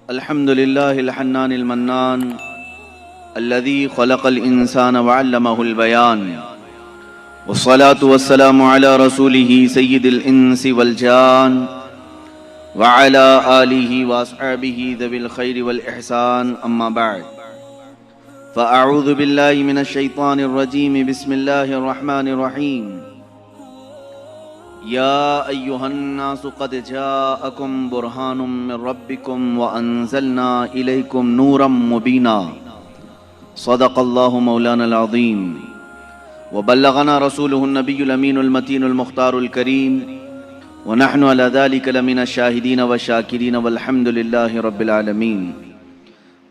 अल्हम्दुलिल्लाहिल हन्नानिल mannan अल्लज़ी खलक़ल इंसान व अल्लमहुल बयान वस्सलातु वस्सलामु अला रसूलिही सय्यिदिल इंसी वल जान व अला आलिही व अस्हाबिही ज़विल खैरि वल इहसान अम्मा बअद फ़अऊज़ु बिल्लाहि मिनश शैतानिर रजीम बिस्मिल्लाहिर रहमानिर रहीम या अय्युहन्नासु क़द जाअकुम बुरहानुम मिन रब्बिकुम व अंज़लना इलैकुम नूरम मुबीना सदक़ल्लाहु मौलानल अज़ीम व बल्लगना रसूलुहुन नबियुल अमीनुल मतीनुल मुख्तारुल करीम व नहनु अला ज़ालिका लमिनश शाहिदीन व शाकिरीन वल्हम्दुलिल्लाहि रब्बिल आलमीन।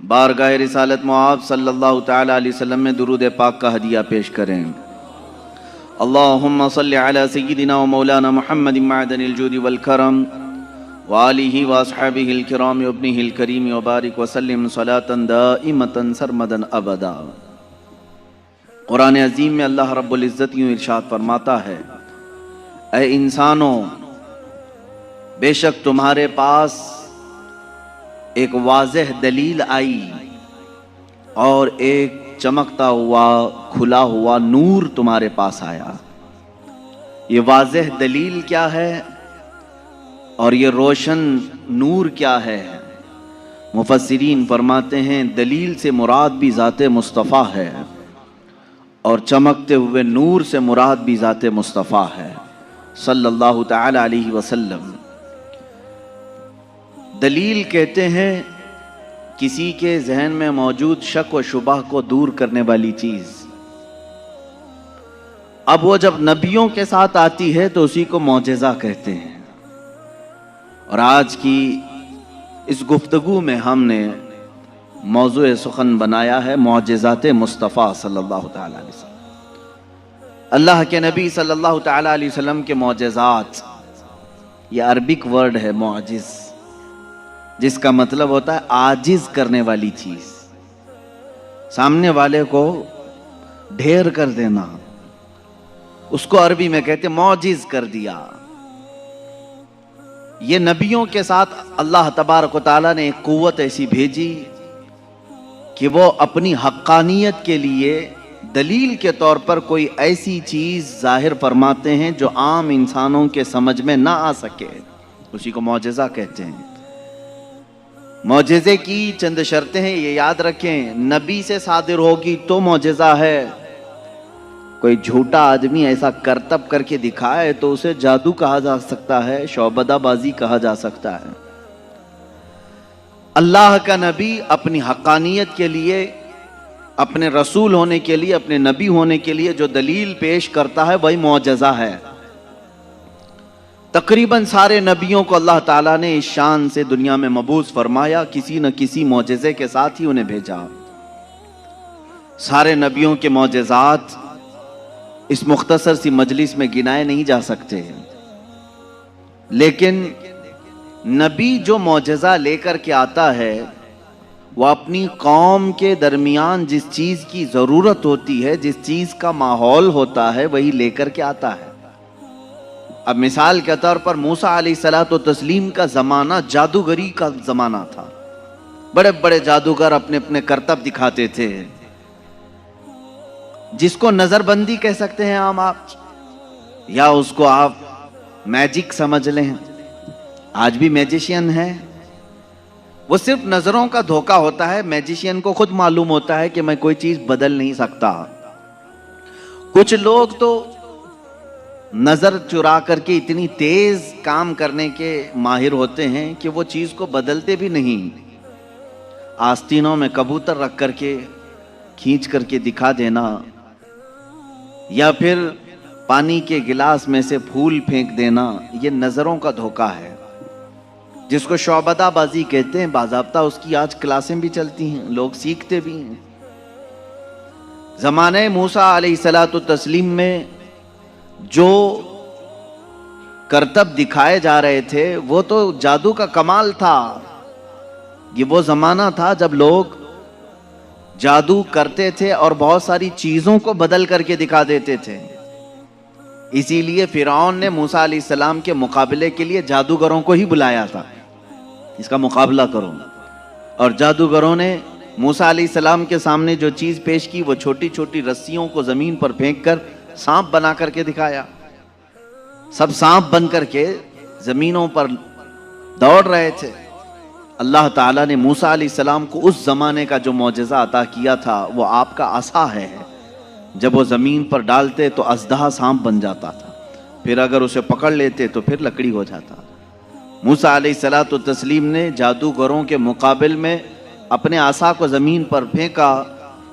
बारगाह रिसालत मुआब सल्लल्लाहु तआला अलैहि वसल्लम में दुरूद पाक का हदिया पेश करें। अल्लाहुम्मा सल्लि अला सय्यिदिना व मौलाना मुहम्मदिन मअदनिल जूदि वल करम व आलिहि व अस्हाबिहिल किराम व इब्निहिल करीम व बारिक व सल्लिम सलातन दाइमतन सरमदन अबदा। कुरान अज़ीम में अल्लाह रब्बुल इज़्ज़त यूं इरशाद फरमाता है, ऐ इंसानों, बेशक तुम्हारे पास एक वाज़ेह दलील आई और एक चमकता हुआ खुला हुआ नूर तुम्हारे पास आया। ये वाज़ेह दलील क्या है और ये रोशन नूर क्या है? मुफस्सिरीन फरमाते हैं दलील से मुराद भी ज़ाते मुस्तफ़ा है और चमकते हुए नूर से मुराद भी ज़ाते मुस्तफ़ा है सल्लल्लाहु तआला अलैहि वसल्लम। दलील कहते हैं किसी के जहन में मौजूद शक व शुबह को दूर करने वाली चीज। अब वो जब नबियों के साथ आती है तो उसी को मौजज़ा कहते हैं। और आज की इस गुफ्तगू में हमने मौज़ूए सुखन बनाया है मौजज़ात मुस्तफ़ा सल्लल्लाहु तआला अलैहि वसल्लम। अल्लाह के नबी सल्लल्लाहु तआला अलैहि वसल्लम के मौजज़ात, ये अरबिक वर्ड है मौजिज़, जिसका मतलब होता है आजिज करने वाली चीज, सामने वाले को ढेर कर देना, उसको अरबी में कहते मौजिज कर दिया। ये नबियों के साथ अल्लाह तबारक व तआला ने एक कुव्वत ऐसी भेजी कि वो अपनी हक्कानियत के लिए दलील के तौर पर कोई ऐसी चीज जाहिर फरमाते हैं जो आम इंसानों के समझ में ना आ सके, उसी को मौजज़ा कहते हैं। मौजज़े की चंद शर्तें हैं, ये याद रखें। नबी से सादिर होगी तो मौजज़ा है। कोई झूठा आदमी ऐसा करतब करके दिखाए तो उसे जादू कहा जा सकता है, शौबदाबाजी कहा जा सकता है। अल्लाह का नबी अपनी हक्कानियत के लिए, अपने रसूल होने के लिए, अपने नबी होने के लिए जो दलील पेश करता है वही मौजज़ा है। तकरीबन सारे नबियों को अल्लाह ताला ने इस शान से दुनिया में मबूस फरमाया, किसी न किसी मौजज़े के साथ ही उन्हें भेजा। सारे नबियों के मौजज़ात इस मुख्तसर सी मजलिस में गिनाए नहीं जा सकते, लेकिन नबी जो मौजज़ा लेकर के आता है वो अपनी कौम के दरमियान जिस चीज़ की ज़रूरत होती है, जिस चीज़ का माहौल होता है, वही लेकर के आता है। अब मिसाल के तौर पर मूसा अलैहिस्सलातु तस्लीम का ज़माना जादूगरी का ज़माना था। बड़े बड़े जादूगर अपने अपने करतब दिखाते थे, जिसको नज़रबंदी कह सकते हैं आम आप, या उसको आप मैजिक समझ लें। आज भी मैजिशियन है, वो सिर्फ नज़रों का धोखा होता है। मैजिशियन को खुद मालूम होता है कि मैं कोई चीज़ बदल नहीं सकता। कुछ लोग तो नजर चुरा करके इतनी तेज काम करने के माहिर होते हैं कि वो चीज को बदलते भी नहीं। आस्तीनों में कबूतर रख करके खींच करके दिखा देना, या फिर पानी के गिलास में से फूल फेंक देना, ये नजरों का धोखा है, जिसको शौबदाबाजी कहते हैं। बाज़ाब्ता उसकी आज क्लासें भी चलती हैं, लोग सीखते भी हैं। ज़माने मूसा अलैहिस्सलातु तस्लीम में जो करतब दिखाए जा रहे थे वो तो जादू का कमाल था। ये वो जमाना था जब लोग जादू करते थे और बहुत सारी चीजों को बदल करके दिखा देते थे। इसीलिए फिरौन ने मूसा अलैहिस्सलाम के मुकाबले के लिए जादूगरों को ही बुलाया था, इसका मुकाबला करो। और जादूगरों ने मूसा अलैहिस्सलाम के सामने जो चीज पेश की वो छोटी छोटी रस्सियों को जमीन पर फेंक कर सांप बना करके दिखाया। सब सांप बन करके जमीनों पर दौड़ रहे थे। अल्लाह ताला ने मूसा अलैहिस्सलाम को उस जमाने का जो मौजज़ा अता किया था वो आपका असा है। जब वो जमीन पर डालते तो अजदहा सांप बन जाता था, फिर अगर उसे पकड़ लेते तो फिर लकड़ी हो जाता। मूसा अलैहिस्सलातु तस्लीम ने जादूगरों के मुकाबिल में अपने आसा को जमीन पर फेंका।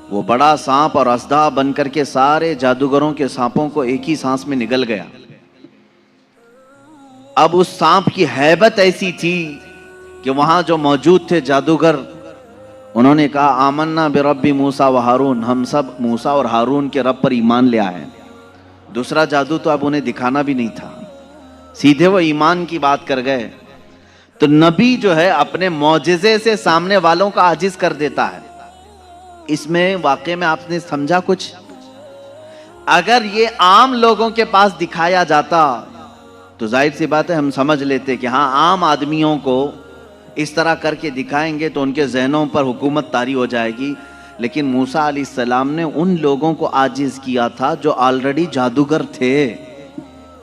वो बड़ा सांप और अजदहा बन करके सारे जादूगरों के सांपों को एक ही सांस में निगल गया। अब उस सांप की हैबत ऐसी थी कि वहां जो मौजूद थे जादूगर, उन्होंने कहा आमन्ना बिरब्बी मूसा व हारून, हम सब मूसा और हारून के रब पर ईमान ले आए। दूसरा जादू तो अब उन्हें दिखाना भी नहीं था, सीधे वो ईमान की बात कर गए। तो नबी जो है अपने मौजिज़े से सामने वालों का आजिज कर देता है। इसमें वाकई में आपने समझा कुछ? अगर ये आम लोगों के पास दिखाया जाता तो जाहिर सी बात है हम समझ लेते कि हाँ, आम आदमियों को इस तरह करके दिखाएंगे तो उनके जहनों पर हुकूमत तारी हो जाएगी। लेकिन मूसा अलैहिस्सलाम ने उन लोगों को आजिज किया था जो ऑलरेडी जादूगर थे,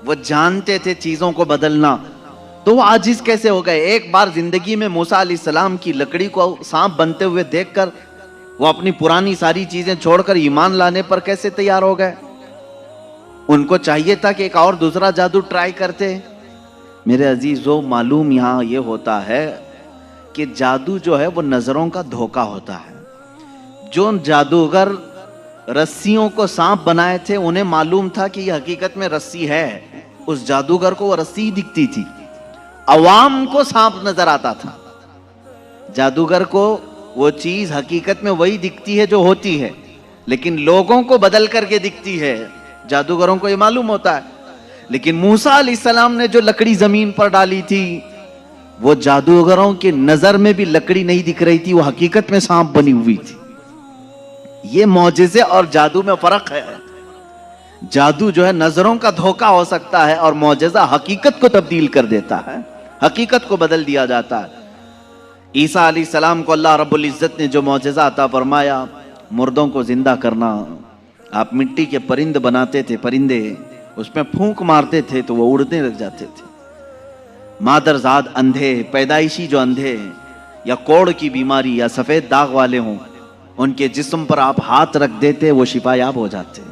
वो जानते थे चीजों को बदलना, तो वो आजिज कैसे हो गए? एक बार जिंदगी में मूसा अलैहिस्सलाम की लकड़ी को सांप बनते हुए देखकर वो अपनी पुरानी सारी चीजें छोड़कर ईमान लाने पर कैसे तैयार हो गए? उनको चाहिए था कि एक और दूसरा जादू ट्राई करते। मेरे अजीजों, मालूम यहां ये होता है कि जादू जो है वो नजरों का धोखा होता है। जो जादूगर रस्सियों को सांप बनाए थे उन्हें मालूम था कि ये हकीकत में रस्सी है। उस जादूगर को वो रस्सी ही दिखती थी, अवाम को सांप नजर आता था। जादूगर को वो चीज हकीकत में वही दिखती है जो होती है, लेकिन लोगों को बदल करके दिखती है। जादूगरों को ये मालूम होता है। लेकिन मूसा अलैहिस्सलाम ने जो लकड़ी जमीन पर डाली थी वो जादूगरों की नजर में भी लकड़ी नहीं दिख रही थी, वो हकीकत में सांप बनी हुई थी। ये मौजिज़े और जादू में फर्क है। जादू जो है नजरों का धोखा हो सकता है और मौजिज़ा हकीकत को तब्दील कर देता है, हकीकत को बदल दिया जाता है। ईसा अलैहिस्सलाम को अल्लाह रब्बुल इज्जत ने जो मौजिज़ा अता फरमाया, मुर्दों को जिंदा करना। आप मिट्टी के परिंद बनाते थे, परिंदे उसमें फूंक मारते थे तो वो उड़ने लग जाते थे। मादरजाद अंधे, पैदाइशी जो अंधे या कोढ़ की बीमारी या सफेद दाग वाले हों, उनके जिस्म पर आप हाथ रख देते वो शिफायाब हो जाते,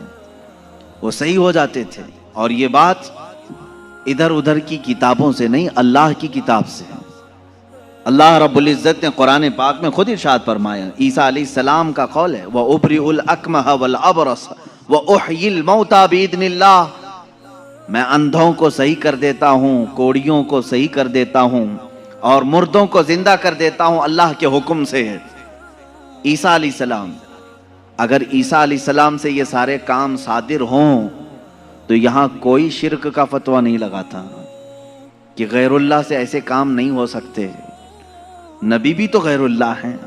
वो सही हो जाते थे। और ये बात इधर उधर की किताबों से नहीं, अल्लाह की किताब से है। अल्लाह रब्बुल इज्जत ने कुरान पाक में खुद इरशाद फरमाया, ईसा अलैहिस्सलाम का कौल है, व उबरिउल अकमह वल अबरस व उहयिल मौता बिइज़्निल्लाह, मैं अंधों को सही कर देता हूँ, कोड़ियों को सही कर देता हूँ और मुर्दों को जिंदा कर देता हूँ अल्लाह के हुक्म से। ईसा अलैहिस्सलाम, अगर ईसा अलैहिस्सलाम से ये सारे काम सादिर हों तो यहाँ कोई शिर्क का फतवा नहीं लगाता कि गैरुल्लाह से ऐसे काम नहीं हो सकते। नबी भी तो गैरुल्लाह हैं।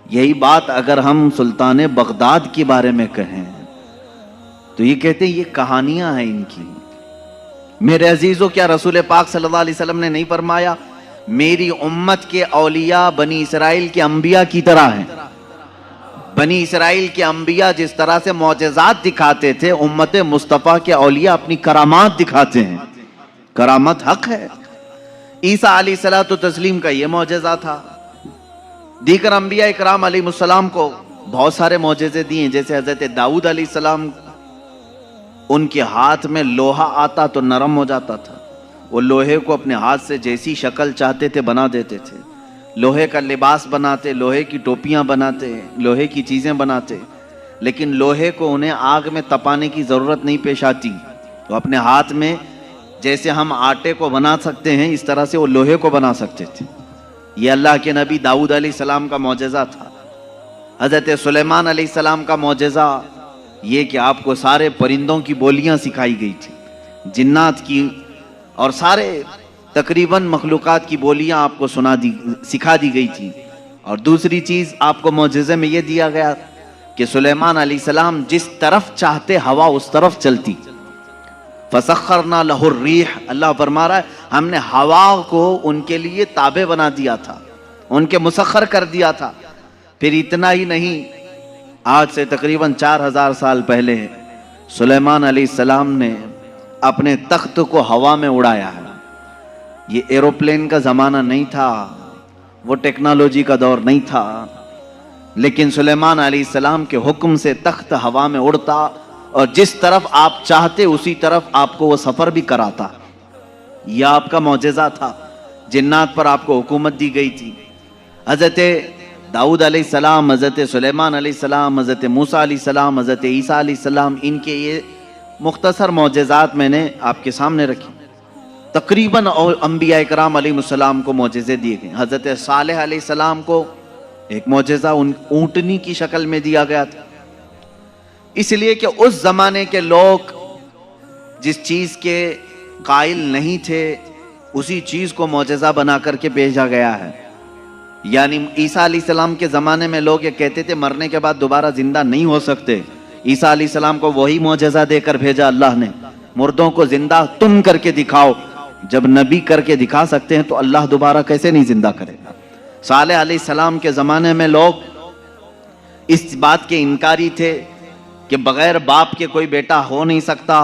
यही बात अगर हम सुल्तान बगदाद के बारे में कहें तो ये कहते हैं ये कहानियां हैं इनकी। मेरे अजीजों, क्या रसूल पाक सल्लल्लाहु अलैहि वसल्लम ने नहीं फरमाया मेरी उम्मत के औलिया बनी इसराइल के अंबिया की तरह हैं? बनी इसराइल के अंबिया जिस तरह से मौजज़ात दिखाते थे, उम्मत मुस्तफ़ा के औलिया अपनी करामात दिखाते हैं। करामत हक है। ईसा अलैहिस्सलातु तस्लीम का ये मौजज़ा था। दीगर अंबिया इकराम अलैहिस्सलाम को बहुत सारे मौजज़े दिए, जैसे हज़रत दाऊद अलैहिस्सलाम, उनके हाथ में लोहा आता तो नरम हो जाता था। वो लोहे को अपने हाथ से जैसी शक्ल चाहते थे बना देते थे। लोहे का लिबास बनाते, लोहे की टोपियां बनाते, लोहे की चीज़ें बनाते, लेकिन लोहे को उन्हें आग में तपाने की ज़रूरत नहीं पेश आती। तो अपने हाथ में जैसे हम आटे को बना सकते हैं इस तरह से वो लोहे को बना सकते थे। ये अल्लाह के नबी दाऊद अलैहिस्सलाम का मौजज़ा था। हज़रत सुलेमान अलैहिस्सलाम का मौजज़ा ये कि आपको सारे परिंदों की बोलियां सिखाई गई थी, जिन्नात की और सारे तकरीबन मखलूक़ात की बोलियां आपको सिखा दी गई थी। और दूसरी चीज़ आपको मौजज़े में ये दिया गया कि सुलेमान अलैहिस्सलाम जिस तरफ चाहते हवा उस तरफ चलती। फसख्खरना लहुर रीह, अल्लाह फरमा रहा है हमने हवा को उनके लिए ताबे बना दिया था, उनके मुसख्खर कर दिया था। फिर इतना ही नहीं, आज से तकरीबन 4000 साल पहले सुलेमान अलैहिस्सलाम ने अपने तख्त को हवा में उड़ाया है। ये एरोप्लेन का ज़माना नहीं था, वो टेक्नोलॉजी का दौर नहीं था, लेकिन सुलेमान अलैहिस्सलाम के हुक्म से तख्त हवा में उड़ता और जिस तरफ आप चाहते उसी तरफ आपको वो सफ़र भी कराता। यह आपका मौजज़ा था। जिन्नात पर आपको हुकूमत दी गई थी। हज़रत दाऊद अलैहिस्सलाम, हज़रत सुलेमान अलैहिस्सलाम, हज़रत मूसा अलैहिस्सलाम, हज़रत ईसा अलैहिस्सलाम, इनके ये मुख्तसर मौजज़ात मैंने आपके सामने रखी। तकरीबन और अंबिया इकराम अलैहिस्सलाम को मौजज़े दिए गए। हज़रत सालेह अलैहिस्सलाम को एक मौजज़ा ऊँटनी की शक्ल में दिया गया था, इसलिए कि उस ज़माने के लोग जिस चीज़ के कायल नहीं थे उसी चीज़ को मौजज़ा बना करके भेजा गया है। यानी ईसा अलैहिस्सलाम के ज़माने में लोग ये कहते थे मरने के बाद दोबारा जिंदा नहीं हो सकते। ईसा अलैहिस्सलाम को वही मौजज़ा देकर भेजा अल्लाह ने, मुर्दों को जिंदा तुम करके दिखाओ। जब नबी करके दिखा सकते हैं तो अल्लाह दोबारा कैसे नहीं जिंदा करेगा। सालेह अलैहिस्सलाम के ज़माने में लोग इस बात के इनकारी थे कि बग़ैर बाप के कोई बेटा हो नहीं सकता,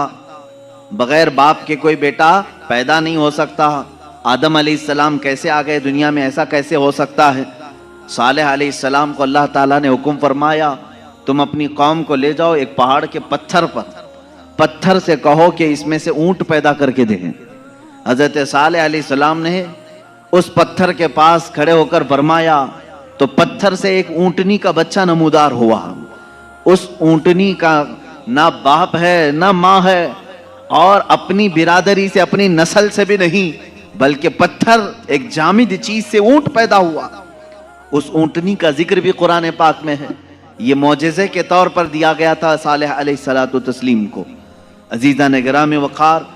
बग़ैर बाप के कोई बेटा पैदा नहीं हो सकता। आदम अलैहिस्सलाम कैसे आ गए दुनिया में, ऐसा कैसे हो सकता है। सालेह अलैहिस्सलाम को अल्लाह ताला ने हुक्म फरमाया तुम अपनी कौम को ले जाओ एक पहाड़ के पत्थर पर, पत्थर से कहो कि इसमें से ऊंट पैदा करके दें। हज़रत सालेह अलैहिस्सलाम ने उस पत्थर के पास खड़े होकर फरमाया तो पत्थर से एक ऊंटनी का बच्चा नमूदार हुआ। उस ऊंटनी का ना बाप है ना माँ है और अपनी बिरादरी से अपनी नस्ल से भी नहीं, बल्कि पत्थर एक जामिद चीज से ऊंट पैदा हुआ। उस ऊंटनी का जिक्र भी कुरान पाक में है। ये मौजज़े के तौर पर दिया गया था सालेह अलैहिस्सलातु तस्लीम को। अजीज़ान गिरामी वक़ार,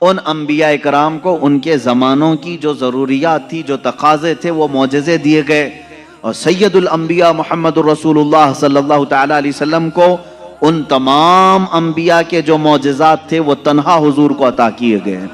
उन अंबिया इकराम को उनके ज़मानों की जो ज़रूरियात थी, जो तकाज़े थे, वो मौजज़े दिए गए। और सैयदुल अंबिया मुहम्मदुर रसूलुल्लाह सल्लल्लाहु तआला अलैहि वसल्लम को उन तमाम अंबिया के जो मौजज़ात थे वो तन्हा हुजूर को अता किए गए।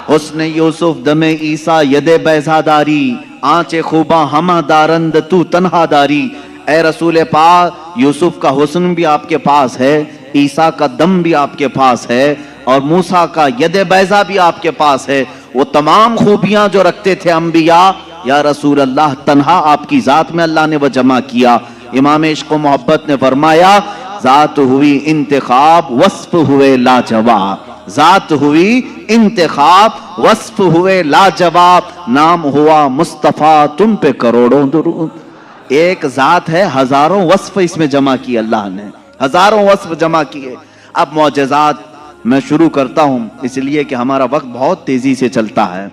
उसने यूसुफ दमे ईसा यदे बैजादारी, आंचे खूबा हमा दारंद तू तन्हा दारी। ए रसूल पाक, यूसुफ का हुस्न भी आपके पास है, ईसा का दम भी आपके पास है और मूसा का यदे बैजा भी आपके पास है। वो तमाम खूबियां जो रखते थे अंबिया, या रसूल अल्लाह, तन्हा आपकी जात में अल्लाह ने वो जमा किया। इमाम इश्क व मोहब्बत ने फरमाया जात हुई इंतखाब वस्फ हुए लाजवाब, जात हुई इंतखाब वस्फ हुए लाजवाब, नाम हुआ मुस्तफ़ा तुम पे करोड़ों दुरूद। एक जात है, हजारों वस्फ इसमें जमा किए अल्लाह ने, हजारों वस्फ जमा किए। अब मौजज़ात मैं शुरू करता हूं, इसलिए कि हमारा वक्त बहुत तेजी से चलता है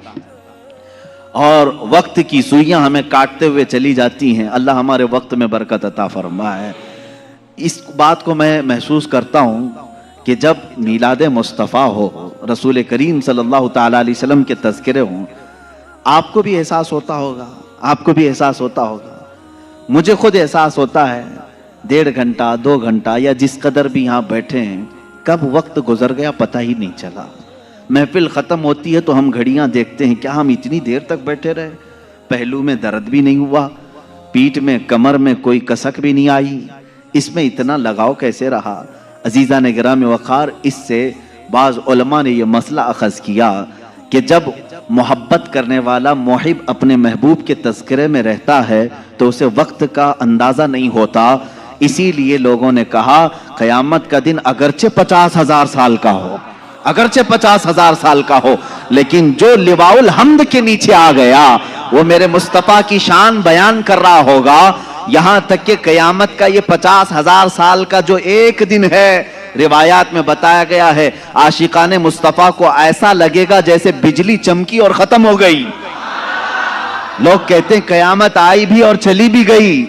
और वक्त की सुइयां हमें काटते हुए चली जाती हैं। अल्लाह हमारे वक्त में बरकत अता फरमाए। इस बात को मैं महसूस करता हूँ कि जब मीलाद मुस्तफ़ा हो, रसूल करीम सल्लल्लाहु तआला अलैहि वसल्लम के तज़किरे हों, आपको भी एहसास होता होगा, आपको भी एहसास होता होगा, मुझे खुद एहसास होता है। 1.5 घंटा 2 घंटा या जिस कदर भी यहाँ बैठे हैं, कब वक्त गुजर गया पता ही नहीं चला। महफिल ख़त्म होती है तो हम घड़ियाँ देखते हैं, क्या हम इतनी देर तक बैठे रहे। पहलू में दर्द भी नहीं हुआ, पीठ में कमर में कोई कसक भी नहीं आई, इसमें इतना लगाव कैसे रहा। अजीज़ा ने गिरामी वक़ार, इससे बाज़ उलमा ने यह मसला अखज़ किया कि जब मोहब्बत करने वाला मुहिब अपने महबूब के तज़किरे में रहता है तो उसे वक्त का अंदाज़ा नहीं होता। इसीलिए लोगों ने कहा क़यामत का दिन अगरचे 50,000 साल का हो, अगरचे 50,000 साल का हो, लेकिन जो लिवाउल हम्द के नीचे आ गया वो मेरे मुस्तफ़ा की शान बयान कर रहा होगा। यहां तक कि क़यामत का ये 50,000 साल का जो एक दिन है, रिवायात में बताया गया है, आशिकाने मुस्तफ़ा को ऐसा लगेगा जैसे बिजली चमकी और खत्म हो गई। लोग कहते हैं क़यामत आई भी और चली भी गई।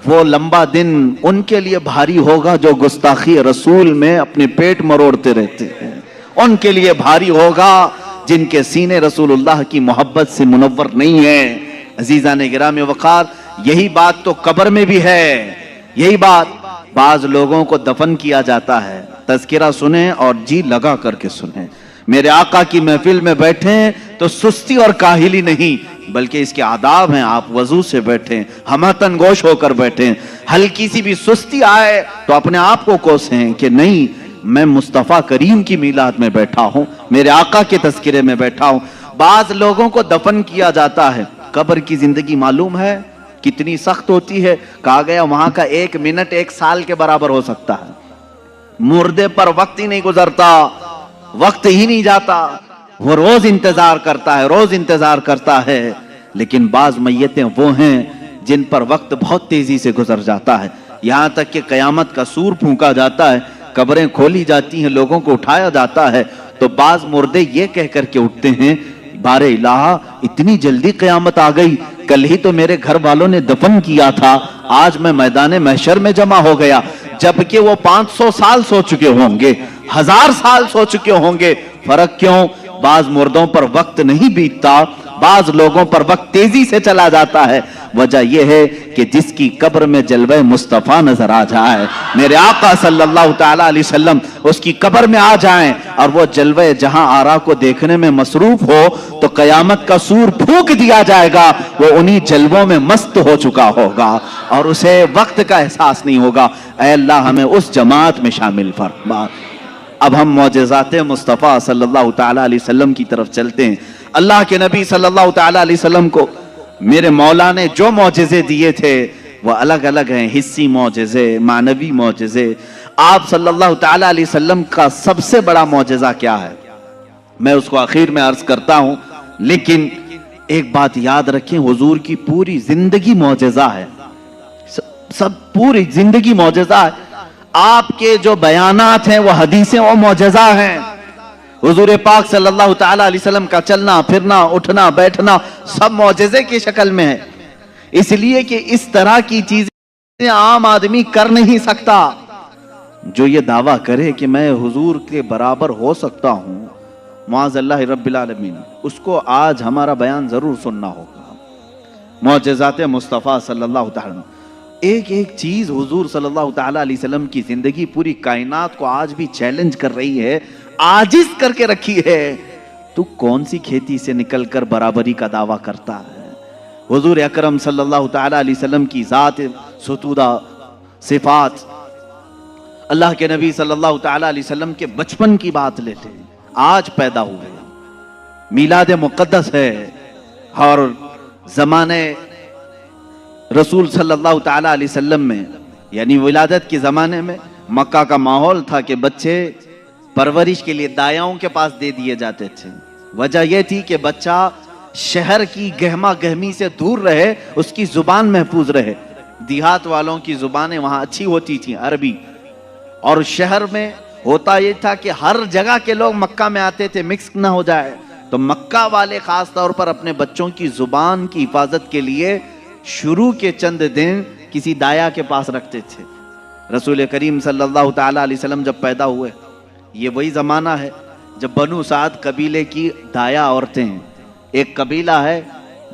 वो लंबा दिन उनके लिए भारी होगा जो गुस्ताखी रसूल में अपने पेट मरोड़ते रहते हैं, उनके लिए भारी होगा जिनके सीने रसूलुल्लाह की मोहब्बत से मुनव्वर नहीं है। अजीज़ा ने गिरामी वक़ार, यही बात तो कब्र में भी है। यही बात, बाज लोगों को दफन किया जाता है, तज़किरा सुने और जी लगा करके सुने। मेरे आका की महफिल में बैठे तो सुस्ती और काहिली नहीं, बल्कि इसके आदाब हैं। आप वजू से बैठें, हमतन गोश होकर बैठें। हल्की सी भी सुस्ती आए तो अपने आप को कोसें कि नहीं, मैं मुस्तफ़ा करीम की मीलाद में बैठा हूं, मेरे आका के तज़किरे में बैठा हूं। बाज लोगों को दफन किया जाता है, कब्र की जिंदगी मालूम है कितनी सख्त होती है। कहा गया वहां का 1 मिनट 1 साल के बराबर हो सकता है। मुर्दे पर वक्त ही नहीं गुजरता, वक्त ही नहीं जाता, वो रोज इंतजार करता है, रोज इंतजार करता है। लेकिन बाज मैयतें वो हैं जिन पर वक्त बहुत तेजी से गुजर जाता है। यहां तक कि कयामत का सूर फूंका जाता है, कब्रें खोली जाती हैं, लोगों को उठाया जाता है, तो बाज मुर्दे ये कह करके उठते हैं, बारे इलाहा इतनी जल्दी कयामत आ गई, कल ही तो मेरे घर वालों ने दफन किया था, आज मैं मैदान महशर में जमा हो गया। जबकि वो 500 साल सो चुके होंगे, 1000 साल सो चुके होंगे। फर्क क्यों? बाज मुर्दों पर वक्त नहीं बीतता, बाज लोगों पर वक्त तेजी से चला जाता है। वजह यह है कि जिसकी कब्र में जलवे मुस्तफ़ा नजर आ जाए, मेरे आका सल्लल्लाहु तआला अलैहि वसल्लम उसकी कब्र में आ जाएं और वो जलवे जहां आरा को देखने में मसरूफ हो, तो कयामत का सूर फूंक दिया जाएगा। वो उन्हीं जलवों में मस्त हो चुका होगा और उसे वक्त का एहसास नहीं होगा। ऐ अल्लाह हमें उस जमात में शामिल फरमा। अब हम मौजज़ात मुस्तफ़ा सल्लल्लाहु तआला अलैहि वसल्लम की तरफ चलते हैं। अल्लाह के नबी सल्लल्लाहु तआला अलैहि वसल्लम को मेरे मौला ने जो मौजज़े दिए थे वह अलग अलग हैं। हिस्सी मौजज़े, मानवी मौजज़े। आप सल्लल्लाहु तआला अलैहि वसल्लम का सबसे बड़ा मौजज़ा क्या है, मैं उसको आखिर में अर्ज करता हूं। लेकिन एक बात याद रखें, हुजूर की पूरी जिंदगी मौजज़ा है, सब पूरी जिंदगी मौजज़ा है। आपके जो बयानात हैं वो हदीसें और मौजज़ा हैं। हुजूर पाक सल्लल्लाहु तआला अलैहि वसल्लम का चलना फिरना, उठना बैठना सब मौजज़े की शक्ल में है। इसलिए कि इस तरह की चीजें आम आदमी कर नहीं सकता। जो ये दावा करे कि मैं हुजूर के बराबर हो सकता हूं, मुआज़ल्लाह रब्बिल आलमीन, उसको आज हमारा बयान जरूर सुनना होगा। मौजज़ात मुस्तफ़ा सल्लल्लाहु तआला, एक एक चीज हुजूर सल्लल्लाहु तआला अलैहि वसल्लम की जिंदगी पूरी कायनात को आज भी चैलेंज कर रही है, आजिज करके रखी है। तू कौन सी खेती से निकलकर बराबरी का दावा करता है? हुजूर अकरम सल्लल्लाहु तआला अलैहि वसल्लम की जात सुतूदा सिफात, अल्लाह के नबी सल्लल्लाहु तआला अलैहि वसल्लम के बचपन की बात लेते हैं। आज पैदा हुए, मीलाद मुक़द्दस है और ज़माने रसूल सल्लल्लाहु तआला अलैहि वसल्लम में, यानी विलादत के ज़माने में मक्का का माहौल था कि बच्चे परवरिश के लिए दायाओं के पास दे दिए जाते थे। वजह यह थी कि बच्चा शहर की गहमा गहमी से दूर रहे, उसकी जुबान महफूज रहे। देहात वालों की जुबानें वहां अच्छी होती थी, अरबी, और शहर में होता यह था कि हर जगह के लोग मक्का में आते थे, मिक्स ना हो जाए। तो मक्का वाले खास तौर पर अपने बच्चों की जुबान की हिफाजत के लिए शुरू के चंद दिन किसी दाया के पास रखते थे। रसूल करीम सल्लल्लाहु तआला अलैहि वसल्लम जब पैदा हुए, ये वही ज़माना है जब बनु साद कबीले की दाया औरतें हैं। एक कबीला है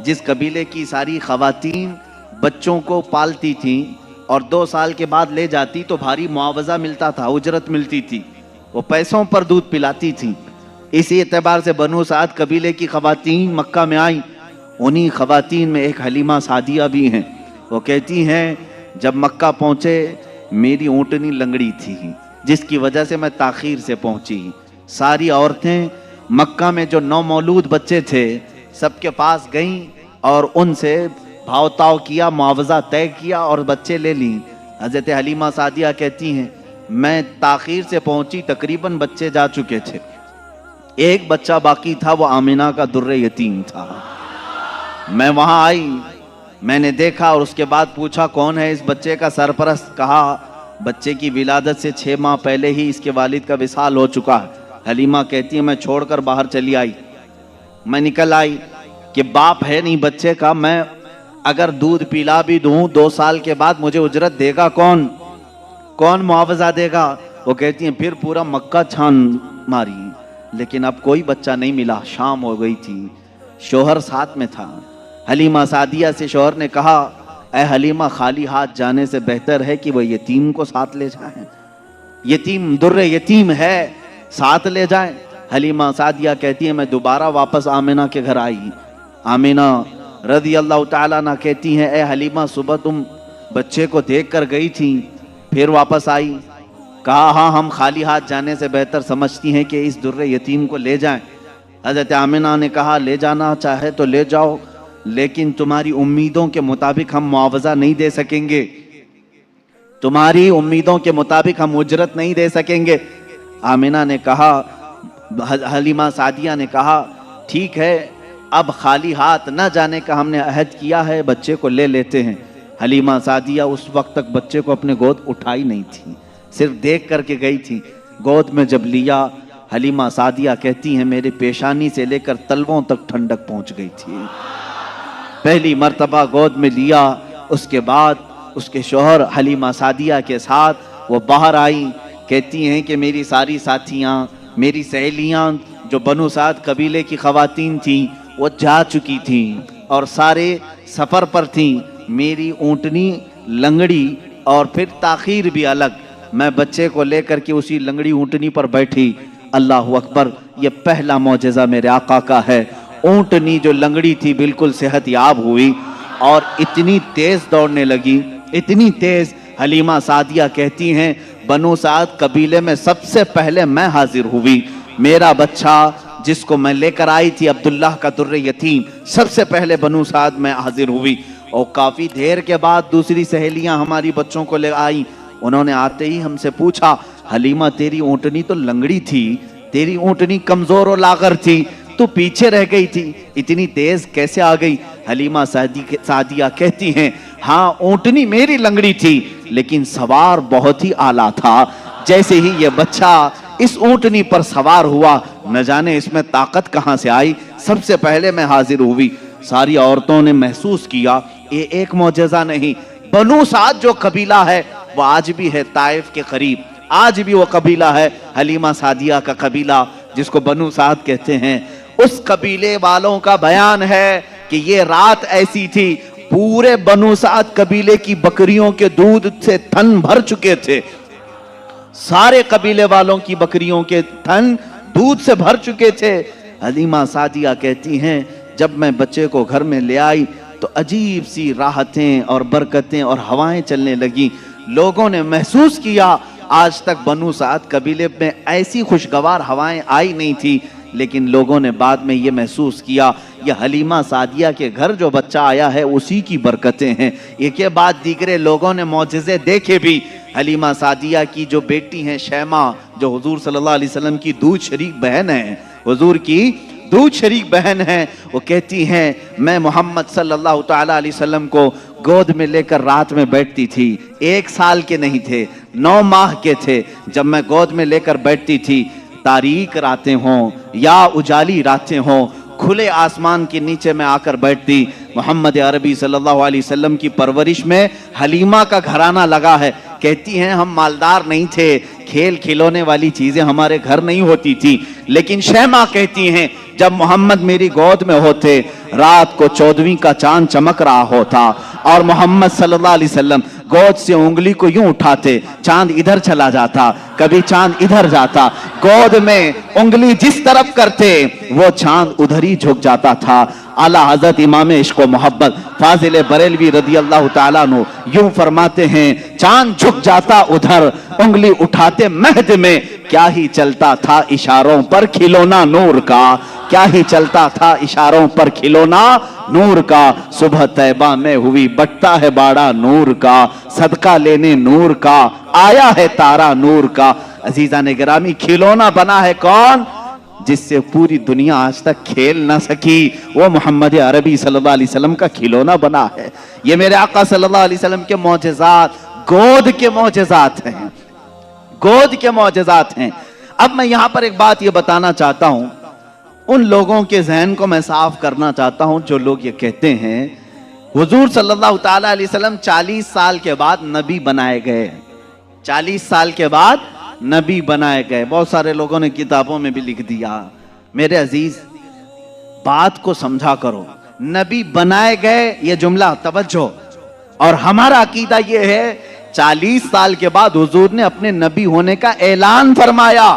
जिस कबीले की सारी खवातीन बच्चों को पालती थीं और 2 साल के बाद ले जाती तो भारी मुआवजा मिलता था, उजरत मिलती थी, वो पैसों पर दूध पिलाती थी। इसी एतबार से बनु साद कबीले की खवातीन मक्का में आई। उन्हीं खवातीन में एक हलीमा सादिया भी हैं। वो कहती हैं, जब मक्का पहुँचे मेरी ऊँटनी लंगड़ी थी, जिसकी वजह से मैं ताखीर से पहुंची। सारी औरतें मक्का में जो नौमौलूद बच्चे थे सबके पास गईं और उनसे भावताव किया, मुआवजा तय किया और बच्चे ले ली। हजरत हलीमा सादिया कहती हैं, मैं ताखीर से पहुंची, तकरीबन बच्चे जा चुके थे, एक बच्चा बाकी था, वो आमिना का दुर्रे यतीम था। मैं वहां आई, मैंने देखा और उसके बाद पूछा कौन है इस बच्चे का सरपरस्त। कहा बच्चे की विलादत से 6 माह पहले ही इसके वालिद का विसाल हो चुका है। हलीमा कहती है, मैं छोड़कर बाहर चली आई। मैं निकल आई कि बाप है नहीं बच्चे का, मैं अगर दूध पिला भी दूं 2 साल के बाद मुझे उजरत देगा कौन, कौन मुआवजा देगा? वो कहती हैं, फिर पूरा मक्का छान मारी, लेकिन अब कोई बच्चा नहीं मिला। शाम हो गई थी, शोहर साथ में था। हलीमा सादिया से शोहर ने कहा, ऐ हलीमा, खाली हाथ जाने से बेहतर है कि वह यतीम को साथ ले जाएं। यतीम दुर्रे यतीम है, साथ ले जाएं। हलीमा सादिया कहती है मैं दोबारा वापस आमिना के घर आई। आमिना रज़ी अल्लाह ताला अन्हा कहती हैं ए हलीमा, सुबह तुम बच्चे को देख कर गई थी, फिर वापस आई? कहा हाँ, हम खाली हाथ जाने से बेहतर समझती हैं कि इस दुर्रे यतीम को ले जाएं। हज़रत आमिना ने कहा ले जाना चाहे तो ले जाओ, लेकिन तुम्हारी उम्मीदों के मुताबिक हम मुआवजा नहीं दे सकेंगे, तुम्हारी उम्मीदों के मुताबिक हम उजरत नहीं दे सकेंगे। आमिना ने कहा, हलीमा सादिया ने कहा ठीक है, अब खाली हाथ न जाने का हमने अहद किया है, बच्चे को ले लेते हैं। हलीमा सादिया उस वक्त तक बच्चे को अपने गोद उठाई नहीं थी, सिर्फ देख करके गई थी। गोद में जब लिया, हलीमा सादिया कहती हैं मेरे पेशानी से लेकर तलवों तक ठंडक पहुंच गई थी। पहली मर्तबा गोद में लिया, उसके बाद उसके शोहर हलीमा सादिया के साथ वो बाहर आई। कहती हैं कि मेरी सारी साथियाँ, मेरी सहेलियाँ जो बनु साद कबीले की ख़वातीन थीं वो जा चुकी थीं और सारे सफ़र पर थीं। मेरी ऊँटनी लंगड़ी और फिर ताख़ीर भी अलग। मैं बच्चे को लेकर के उसी लंगड़ी ऊँटनी पर बैठी। अल्लाह अकबर, ये पहला मौजज़ा मेरे आका का है। ऊँटनी जो लंगड़ी थी बिल्कुल सेहतयाब हुई और इतनी तेज़ दौड़ने लगी, इतनी तेज़। हलीमा सादिया कहती हैं बनु साद कबीले में सबसे पहले मैं हाजिर हुई। मेरा बच्चा जिसको मैं लेकर आई थी, अब्दुल्लाह का दुर्रे यतीम, सबसे पहले बनु साद में हाजिर हुई। और काफ़ी देर के बाद दूसरी सहेलियां हमारी बच्चों को ले आई। उन्होंने आते ही हमसे पूछा हलीमा तेरी ऊँटनी तो लंगड़ी थी, तेरी ऊँटनी कमज़ोर और लागर थी, तू पीछे रह गई थी, इतनी तेज़ कैसे आ गई? हलीमा सादिया कहती हैं हाँ, ऊँटनी मेरी लंगड़ी थी लेकिन सवार बहुत ही आला था। जैसे ही ये बच्चा इस ऊँटनी पर सवार हुआ, न जाने इसमें ताकत कहाँ से आई, सबसे पहले मैं हाजिर हुई। सारी औरतों ने महसूस किया ये एक मौजज़ा नहीं, बनु साद जो कबीला है वो आज भी है ताइफ के करीब, आज भी वो कबीला है हलीमा सादिया का कबीला जिसको बनु साद कहते हैं। उस कबीले वालों का बयान है कि ये रात ऐसी थी, पूरे बनु साद कबीले की बकरियों के दूध से थन भर चुके थे, सारे कबीले वालों की बकरियों के थन दूध से भर चुके थे। हलीमा सादिया कहती हैं जब मैं बच्चे को घर में ले आई तो अजीब सी राहतें और बरकतें और हवाएं चलने लगी। लोगों ने महसूस किया आज तक बनु साद कबीले में ऐसी खुशगवार हवाएं आई नहीं थी, लेकिन लोगों ने बाद में ये महसूस किया ये हलीमा सादिया के घर जो बच्चा आया है उसी की बरकतें हैं। एक के बाद दीगरे लोगों ने मौजज़े देखे भी। हलीमा सादिया की जो बेटी हैं शैमा, जो हुजूर सल्लल्लाहु अलैहि वसल्लम की दूध शरीक बहन है, हुजूर की दूध शरीक बहन है, वो कहती हैं मैं मोहम्मद सल्लल्लाहु ताला अलैहि वसल्लम को गोद में लेकर रात में बैठती थी। 1 साल के नहीं थे, 9 माह के थे जब मैं गोद में लेकर बैठती थी। तारीक रातें हों या उजाली रातें हों, खुले आसमान के नीचे मैं आकर बैठती। मोहम्मद अरबी सल्लल्लाहु अलैहि वसल्लम की परवरिश में हलीमा का घराना लगा है। कहती हैं हम मालदार नहीं थे, खेल खिलौने वाली चीजें हमारे घर नहीं होती थी, लेकिन शैमा कहती हैं जब मोहम्मद मेरी गोद में होते, रात को 14वीं का चांद चमक रहा होता और मोहम्मद सल्लल्लाहु अलैहि वसल्लम गोद से उंगली को यूं उठाते, चांद इधर चला जाता, कभी चांद इधर जाता, गोद में उंगली जिस तरफ करते वो चांद उधर ही झुक जाता था। आला हजरत इमाम इश्क व मोहब्बत फाजिल बरेलवी रदी अल्लाह ताला अन्हु यूं फरमाते हैं चांद झुक जाता उधर, उंगली उठाते महद में, क्या ही चलता था इशारों पर खिलौना नूर का, क्या ही चलता था इशारों पर खिलौना नूर का। सुबह तैबा में हुई बटता है बाड़ा नूर का, सदका लेने नूर का आया है तारा नूर का। अजीजा ने गिरामी, खिलौना बना है कौन? जिससे पूरी दुनिया आज तक खेल ना सकी, वो मोहम्मद अरबी सल्लल्लाहु अलैहि वसल्लम का खिलौना बना है। ये मेरे आका सल्लल्लाहु अलैहि वसल्लम के मौजज़ात, गोद के मौजज़ात हैं, गोद के मौजज़ात हैं। अब मैं यहां पर एक बात ये बताना चाहता हूं, उन लोगों के जहन को मैं साफ करना चाहता हूं जो लोग ये कहते हैं हुजूर सल्लल्लाहु ताला अलैहि वसल्लम 40 साल के बाद नबी बनाए गए, 40 साल के बाद नबी बनाए गए। बहुत सारे लोगों ने किताबों में भी लिख दिया। मेरे अजीज, बात को समझा करो, नबी बनाए गए ये जुमला तवज्जो, और हमारा अकीदा ये है 40 साल के बाद हुजूर ने अपने नबी होने का ऐलान फरमाया।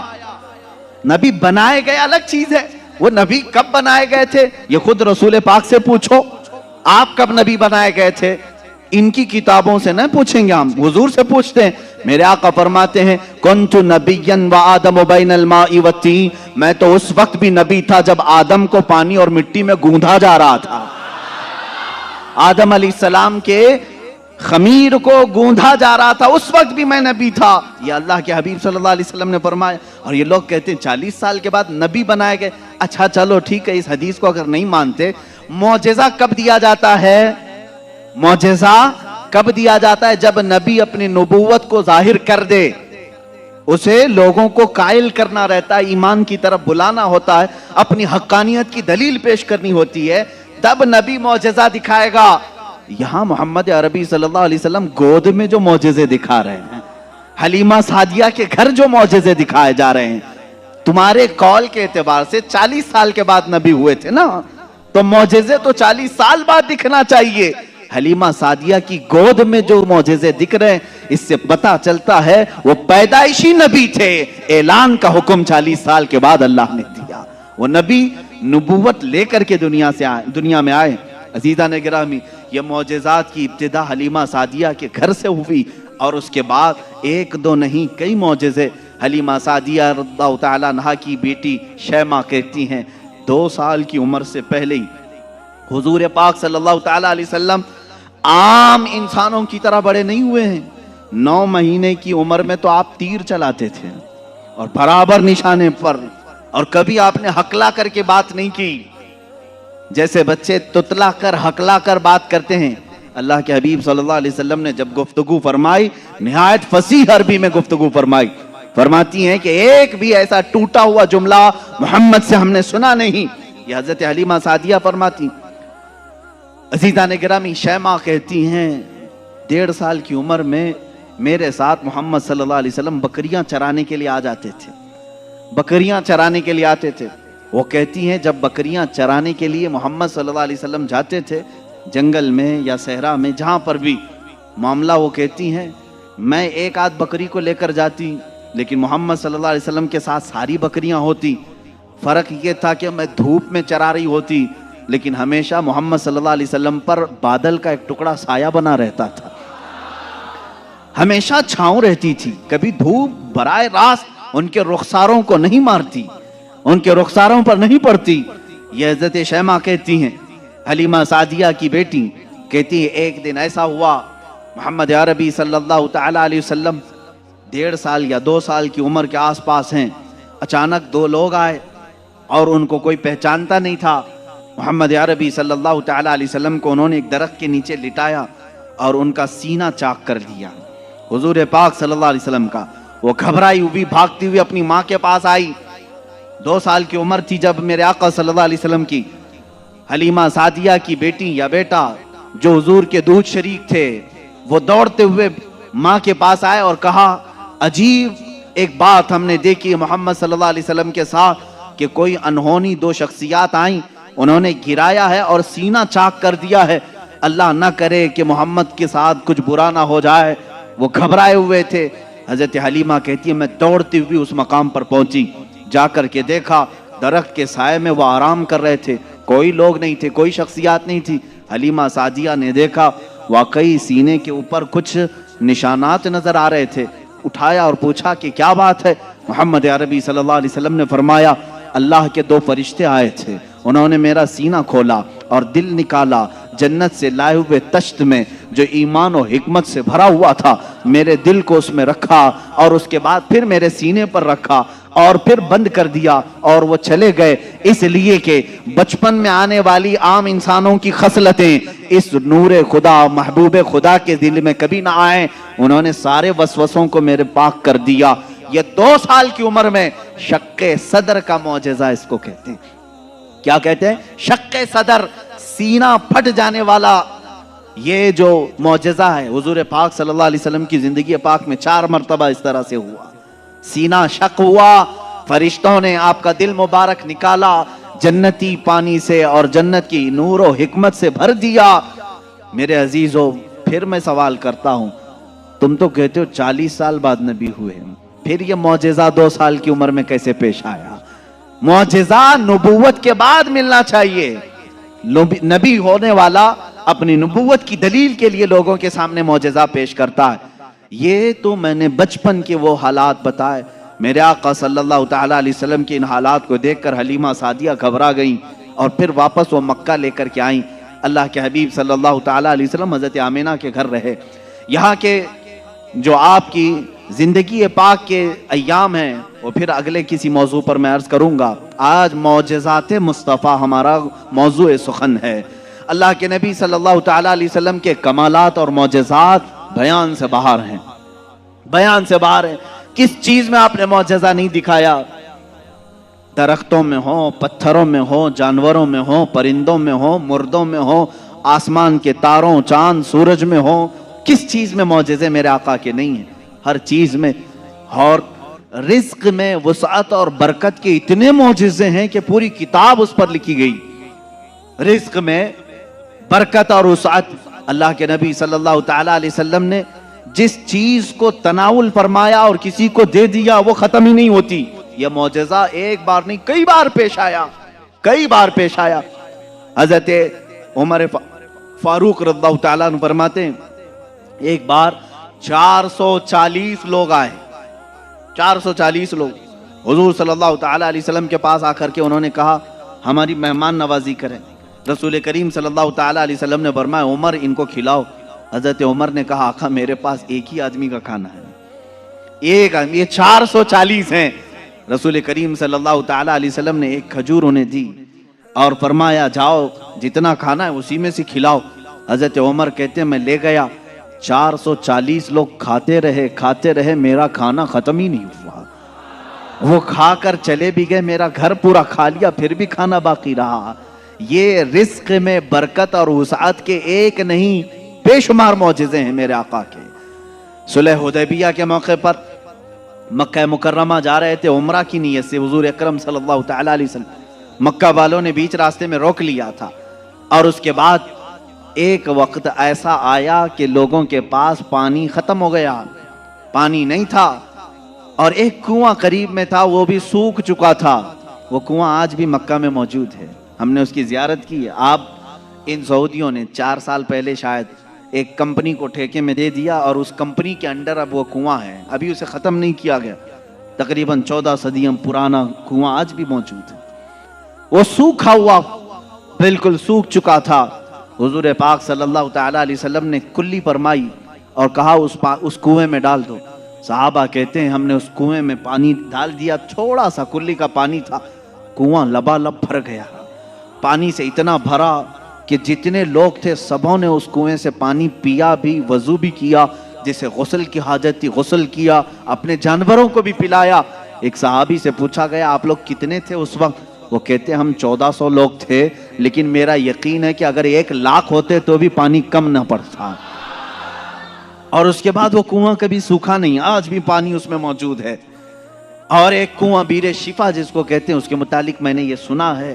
नबी बनाए गए अलग चीज है, वो नबी कब बनाए गए थे ये खुद रसूल पाक से पूछो। आप कब नबी बनाए गए थे इनकी किताबों से न पूछेंगे, हम हुजूर से पूछते हैं। मेरे आका फरमाते हैं कुन्तु नबिय्यन व आदम बैनल माई वत्तीन, मैं तो उस वक्त भी नबी था जब आदम को पानी और मिट्टी में गूंधा जा रहा था। आदम अलैहिस्सलाम के खमीर को गूंधा जा रहा था, उस वक्त भी मैं नबी था। ये अल्लाह के हबीब सल्लल्लाहु अलैहि वसल्लम ने फरमाया। और ये लोग कहते हैं 40 साल के बाद नबी बनाए गए। अच्छा चलो ठीक है, इस हदीस को अगर नहीं मानते, मौजज़ा कब दिया जाता है? मौजज़ा कब दिया जाता है? जब नबी अपनी नबूवत को जाहिर कर दे, उसे लोगों को कायल करना रहता है, ईमान की तरफ बुलाना होता है, अपनी हक्कानियत की दलील पेश करनी होती है, तब नबी मौजज़ा दिखाएगा। यहां मोहम्मद अरबी सल्लल्लाहु अलैहि वसल्लम गोद में जो मौजज़े दिखा रहे हैं, हलीमा सादिया के घर जो मौजज़े दिखाए जा रहे हैं, तुम्हारे कौल के एतबार से 40 साल के बाद नबी हुए थे ना, तो मौजज़े तो 40 साल बाद दिखना चाहिए। हलीमा सादिया की गोद में जो मौजज़े दिख रहे हैं, इससे पता चलता है वो पैदाइशी नबी थे। ऐलान का हुक्म 40 साल के बाद अल्लाह ने दिया। वो नबी नबूवत लेकर के दुनिया में आए। अजीज़ा ने गिरामी, ये मौजज़ात की इब्तिदा हलीमा सादिया के घर से हुई और उसके बाद एक दो नहीं कई मौजज़े। हलीमा सादिया रज़ियल्लाहु तआला अन्हा की बेटी शैमा कहती हैं 2 साल की उम्र से पहले ही हुजूर पाक सल्लल्लाहु तआला अलैहि वसल्लम आम इंसानों की तरह बड़े नहीं हुए हैं। 9 महीने की उम्र में तो आप तीर चलाते थे और बराबर निशाने पर, और कभी आपने हकला करके बात नहीं की, जैसे बच्चे तुतला कर हकला कर बात करते हैं। अल्लाह के हबीब सल्लल्लाहु अलैहि वसल्लम ने जब गुफ्तगू फरमाई, निहायत फसीह अरबी में गुफ्तगू फरमाई। फरमाती हैं कि एक भी ऐसा टूटा हुआ जुमला मोहम्मद से हमने सुना नहीं। यह हजरत हलीमा सादिया फरमाती। अजीज़ा ने गिरामी, शैमा कहती हैं 1.5 साल की उम्र में मेरे साथ मोहम्मद सल्लल्लाहु अलैहि वसल्लम बकरियां चराने के लिए आ जाते थे, बकरियां चराने के लिए आते थे। वो कहती हैं जब बकरियां चराने के लिए मोहम्मद सल्लल्लाहु अलैहि वसल्लम जाते थे जंगल में या सहरा में, जहां पर भी मामला, वो कहती हैं मैं एक आध बकरी को लेकर जाती, लेकिन मोहम्मद सल्लल्लाहु अलैहि वसल्लम के साथ सारी बकरियां होती। फर्क ये था कि मैं धूप में चरा रही होती, लेकिन हमेशा मोहम्मद सल्लल्लाहु अलैहि वसल्लम पर बादल का एक टुकड़ा साया बना रहता था, हमेशा छांव रहती थी, कभी धूप बराए रास्त उनके रुखसारों को नहीं मारती, उनके रुखसारों पर नहीं पड़ती। यह हज़रत शैमा कहती हैं, हलीमा सादिया की बेटी कहती है एक दिन ऐसा हुआ, मोहम्मद अरबी सल्लल्लाहु तआला अलैहि वसल्लम 1.5 साल या 2 साल की उम्र के आसपास हैं। अचानक 2 लोग आए और उनको कोई पहचानता नहीं था। मोहम्मद अरबी सल्लल्लाहु तआला अलैहि वसल्लम को उन्होंने एक दरख्त के नीचे लिटाया और उनका सीना चाक कर दिया। हुजूर पाक सल्लल्लाहु अलैहि वसल्लम का, वो घबराई हुई भागती हुई अपनी माँ के पास आई। 2 साल की उम्र थी जब मेरे आका सल्लल्लाहु अलैहि वसल्लम की। हलीमा सादिया की बेटी या बेटा जो हुजूर के दूध शरीक थे, वो दौड़ते हुए माँ के पास आए और कहा अजीब एक बात हमने देखी मोहम्मद सल्लल्लाहु अलैहि वसल्लम के साथ, कि कोई अनहोनी 2 शख्सियात आई, उन्होंने गिराया है और सीना चाक कर दिया है। अल्लाह ना करे कि मोहम्मद के साथ कुछ बुरा ना हो जाए। वो घबराए हुए थे। हजरत हलीमा कहती है मैं दौड़ती हुई उस मकाम पर पहुंची, जाकर के देखा दरख्त के साए में वो आराम कर रहे थे, कोई लोग नहीं थे, कोई शख्सियात नहीं थी। हलीमा सादिया ने देखा वाकई सीने के ऊपर कुछ निशानात नजर आ रहे थे। उठाया और पूछा कि क्या बात है। मोहम्मद अरबी सल्लल्लाहु अलैहि वसल्लम ने फरमाया अल्लाह के 2 फरिश्ते आए थे, उन्होंने मेरा सीना खोला और दिल निकाला, जन्नत से लाए हुए तश्त में जो ईमान और हिकमत से भरा हुआ था, मेरे दिल को उसमें रखा और उसके बाद फिर मेरे सीने पर रखा और फिर बंद कर दिया और वो चले गए। इसलिए कि बचपन में आने वाली आम इंसानों की खसलतें इस नूरे खुदा महबूब खुदा के दिल में कभी ना आए। उन्होंने सारे वसवसों को मेरे पाक कर दिया। ये 2 साल की उम्र में शक्के सदर का मौजज़ा इसको कहते हैं। क्या कहते हैं? शक्के सदर, सीना फट जाने वाला। ये जो मौजज़ा है हुजूर पाक सल्लल्लाहु अलैहि वसल्लम की जिंदगी पाक में 4 मरतबा इस तरह से हुआ। सीना शक हुआ, फरिश्तों ने आपका दिल मुबारक निकाला, जन्नती पानी से और जन्नत की नूर और हिकमत से भर दिया। मेरे अजीजों, फिर मैं सवाल करता हूं, तुम तो कहते हो 40 साल बाद नबी हुए, फिर ये मौजेजा 2 साल की उम्र में कैसे पेश आया? मौजेजा नबूवत के बाद मिलना चाहिए। नबी होने वाला अपनी नबूवत की दलील के लिए लोगों के सामने मौजेजा पेश करता है। ये तो मैंने बचपन के वो हालात बताए। मेरे आका सल्लल्लाहु ताला अलैहि वसल्लम के इन हालात को देखकर हलीमा सादिया घबरा गईं और फिर वापस वो मक्का लेकर के आईं। अल्लाह के हबीब सल्लल्लाहु ताला अलैहि वसल्लम हज़रत आमिना के घर रहे। यहाँ के जो आपकी जिंदगी पाक के अय्याम हैं वो फिर अगले किसी मौजू पर मैं अर्ज करूंगा। आज मौजज़ात मुस्तफ़ा हमारा मौजू सुखन है। अल्लाह के नबी सल्लल्लाहु ताला अलैहि वसल्लम के कमालात और मौजज़ात बयान से बाहर हैं, बयान से बाहर हैं। किस चीज में आपने मौजज़ा नहीं दिखाया? दरख्तों में हो, पत्थरों में हो, जानवरों में हो, परिंदों में हो, मुर्दों में हो, आसमान के तारों, चांद, सूरज में हो, किस चीज में मौजज़े मेरे आका के नहीं है? हर चीज में। और रिज्क में वुसअत और बरकत के इतने मौजज़े हैं कि पूरी किताब उस पर लिखी गई। रिज्क में बरकत और वुसअत, अल्लाह के नबी सल्लल्लाहु ताला अलैहि वसल्लम ने जिस चीज को तनाउल फरमाया और किसी को दे दिया वो खत्म ही नहीं होती। यह मौजज़ा एक बार नहीं कई बार पेश आया, कई बार पेश आया। हजरत उमर फारूक रज़ियल्लाहु ताला अन्हु फरमाते हैं, एक बार 440 लोग आए, 440 लोग हुजूर सल्लल्लाहु ताला अलैहि वसल्लम के पास आकर के उन्होंने कहा हमारी मेहमान नवाजी करें। रसूल करीम सल्लल्लाहु ताला अलैहि वसल्लम ने फरमाया उमर इनको खिलाओ। हजरत उमर ने कहा आका मेरे पास एक ही आदमी का खाना है, एक आदमी, ये 440 हैं। रसूल करीम सल्लल्लाहु ताला अलैहि वसल्लम ने एक खजूर उन्हें दी और फरमाया जाओ जितना खाना है उसी में से खिलाओ। हजरत उमर कहते हैं मैं ले गया, 440 लोग खाते रहे, मेरा खाना खत्म ही नहीं हुआ। वो खाकर चले भी गए, मेरा घर पूरा खा लिया, फिर भी खाना बाकी रहा। ये रिस्क में बरकत और वुसअत के एक नहीं बेशुमार मौजज़े हैं मेरे आका के। सुलह हुदैबिया के मौके पर मक्का मुकर्रमा जा रहे थे उम्रा की नीयत से। हुजूर अकरम सल्लल्लाहु ताला अलैहि वसल्लम मक्का वालों ने बीच रास्ते में रोक लिया था और उसके बाद एक वक्त ऐसा आया कि लोगों के पास पानी खत्म हो गया, पानी नहीं था और एक कुआं करीब में था वो भी सूख चुका था। वो कुआं आज भी मक्का में मौजूद है, हमने उसकी जियारत की है। आप इन सऊदियों ने 4 साल पहले शायद एक कंपनी को ठेके में दे दिया और उस कंपनी के अंडर अब वो कुआं है, अभी उसे ख़त्म नहीं किया गया। तकरीबन 14 सदियों पुराना कुआं आज भी मौजूद है। वो सूखा हुआ बिल्कुल सूख चुका था। हुजूर पाक सल्लल्लाहु ताला अलैहि वसल्लम ने कुल्ली फरमाई और कहा उस कुएं में डाल दो। सहाबा कहते हैं हमने उस कुएं में पानी डाल दिया, थोड़ा सा कुल्ली का पानी था, कुआं लबालब भर गया। पानी से इतना भरा कि जितने लोग थे सबों ने उस कुएं से पानी पिया भी, वजू भी किया, जिसे गुस्ल की हाजत थी गुस्ल किया, अपने जानवरों को भी पिलाया। एक सहाबी से पूछा गया आप लोग कितने थे उस वक्त? वो कहते हम 1400 लोग थे, लेकिन मेरा यकीन है कि अगर 1 लाख होते तो भी पानी कम न पड़ता। और उसके बाद वो कुआं कभी सूखा नहीं, आज भी पानी उसमें मौजूद है। और एक कुआं बीरे शिफा जिसको कहते हैं, उसके मुतालिक मैंने ये सुना है